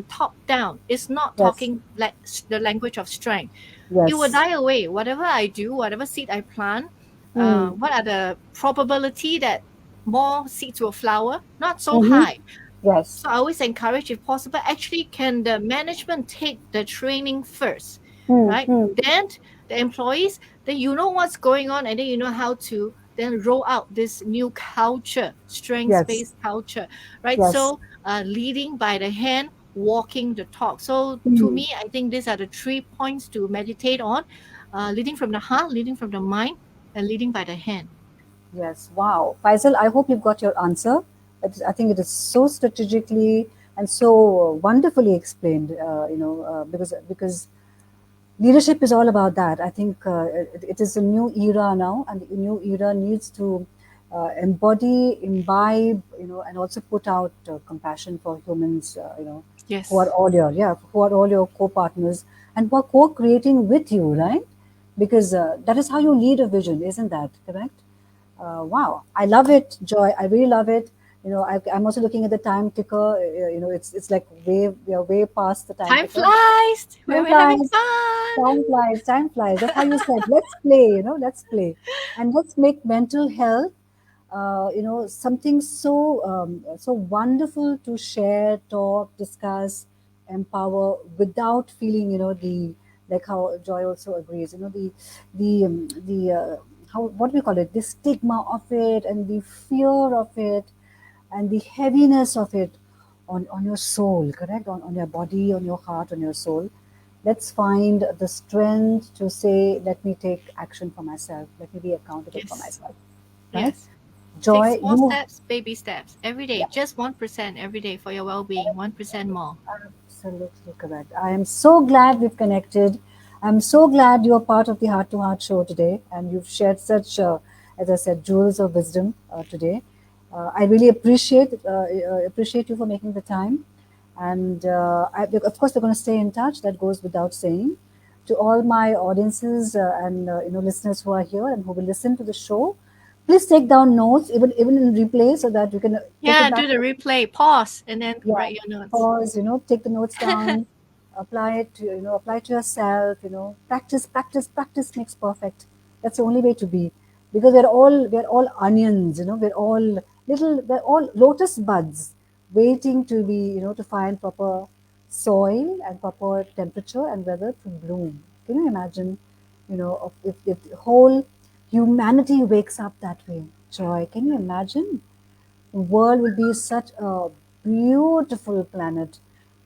top down is not Yes. talking like the language of strength. It will Yes. die away. Whatever I do, whatever seed I plant, Hmm. what are the probability that more seeds will flower, not so Mm-hmm. high. Yes. So I always encourage, if possible, actually can the management take the training first, right? Mm-hmm. Then the employees, then you know what's going on, and then you know how to then roll out this new culture, Yes. strengths-based culture, right? Yes. So leading by the hand, walking the talk. So to Mm. me, I think these are the 3 points to meditate on: leading from the heart, leading from the mind, and leading by the hand. Yes, wow. Faisal, I hope you've got your answer. I think it is so strategically and so wonderfully explained, because leadership is all about that. I think it is a new era now, and the new era needs to embody, imbibe, and also put out compassion for humans, who are Yes. all who are all your co-partners and who are co-creating with you, right? Because that is how you lead a vision, isn't that correct? Wow, I love it, Joy. I really love it. I'm also looking at the time ticker. It's like we are way past the time Time ticker. flies when Time we're having flies. fun. Time flies. Time flies. That's how you said. Let's play. Let's play, and let's make mental health. Something so wonderful to share, talk, discuss, empower without feeling. The like how Joy also agrees. The how what do we call it? The stigma of it and the fear of it and the heaviness of it on your soul, correct? On your body, on your heart, on your soul. Let's find the strength to say, let me take action for myself. Let me be accountable for Yes. myself, right? Yes. Take Joy, small you, steps, baby steps every day. yeah, Just 1% every day for your well being. 1% more. absolutely correct. I am so glad we've connected. I'm so glad you're part of the Heart to Heart show today, and you've shared such, as I said, jewels of wisdom today. I really appreciate you for making the time, and of course, we're going to stay in touch. That goes without saying. To all my audiences and listeners who are here and who will listen to the show, please take down notes, even in replay, so that you can take it Yeah, back. do the replay, pause, and then Yeah, write your notes. pause, take the notes down, apply it to yourself, practice makes perfect. That's the only way to be, because we're all onions, we're all lotus buds waiting to be, to find proper soil and proper temperature and weather to bloom. Can you imagine, if the whole humanity wakes up that way? Joy, can you imagine? The world will be such a beautiful planet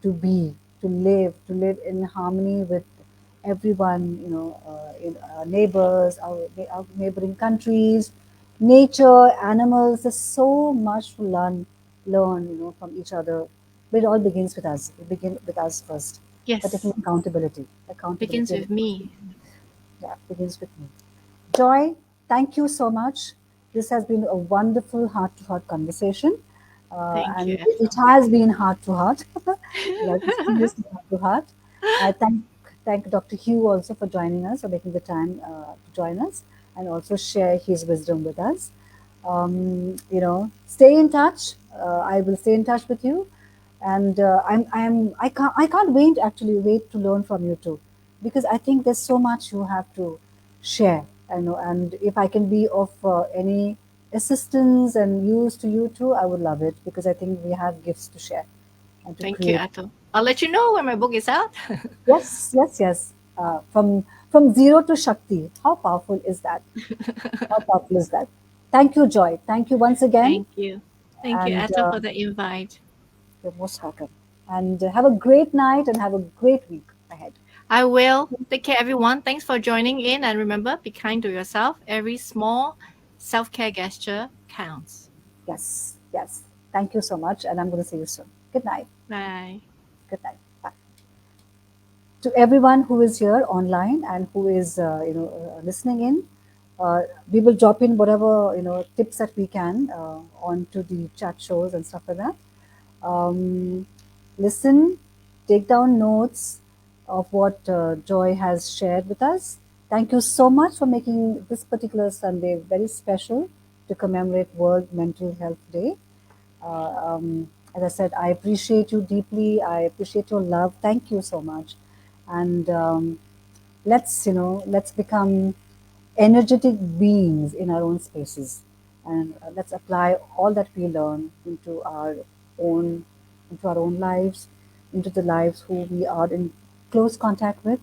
to be, to live in harmony with everyone, in our neighbors, our neighboring countries, nature, animals. There's so much to learn, from each other. But it all begins with us. It begins with us first. By taking Yes, accountability. begins Accountability. with me. Yeah, begins with me. Joy, thank you so much. This has been a wonderful heart to heart conversation. Thank you, And it Ethel. has been heart to heart, like seriously heart to heart. I thank Dr. Hugh also for joining us, for making the time to join us and also share his wisdom with us. Stay in touch. I will stay in touch with you, and I can't wait to learn from you too, because I think there's so much you have to share. I know, and if I can be of any assistance and use to you too, I would love it, because I think we have gifts to share and to Thank you, create. Ethel. I'll let you know when my book is out. Yes, yes, yes. From zero to Shakti. How powerful is that? How powerful is that? Thank you, Joy. Thank you once again, Thank you. Thank you, and Ethel, for the invite. you're most welcome. And have a great night and have a great week ahead. I will. Take care, everyone. Thanks for joining in. And remember, be kind to yourself. Every small self care gesture counts. Yes, yes. Thank you so much, and I'm going to see you soon. Good night. Bye. Good night. Bye. To everyone who is here online and who is listening in, uh, we will drop in whatever tips that we can onto the chat shows and stuff like that. um, Listen, take down notes of what Joy has shared with us. Thank you so much for making this particular Sunday very special to commemorate World Mental Health Day. As I said, I appreciate you deeply. I appreciate your love. Thank you so much. And let's become energetic beings in our own spaces. and let's apply all that we learn own into our own lives, into the lives who we are in close contact with,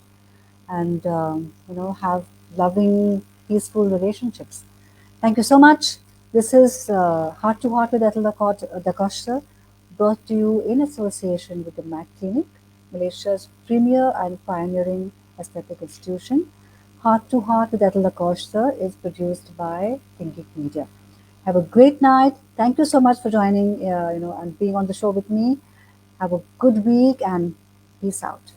and have loving, peaceful relationships. Thank you so much. This is Heart to Heart with Ethel Da Costa, brought to you in association with the Mac Clinic, Malaysia's premier and pioneering aesthetic institution. Heart to Heart with Ethel Da Costa is produced by Thinking Media. Have a great night. Thank you so much for joining, and being on the show with me. Have a good week and peace out.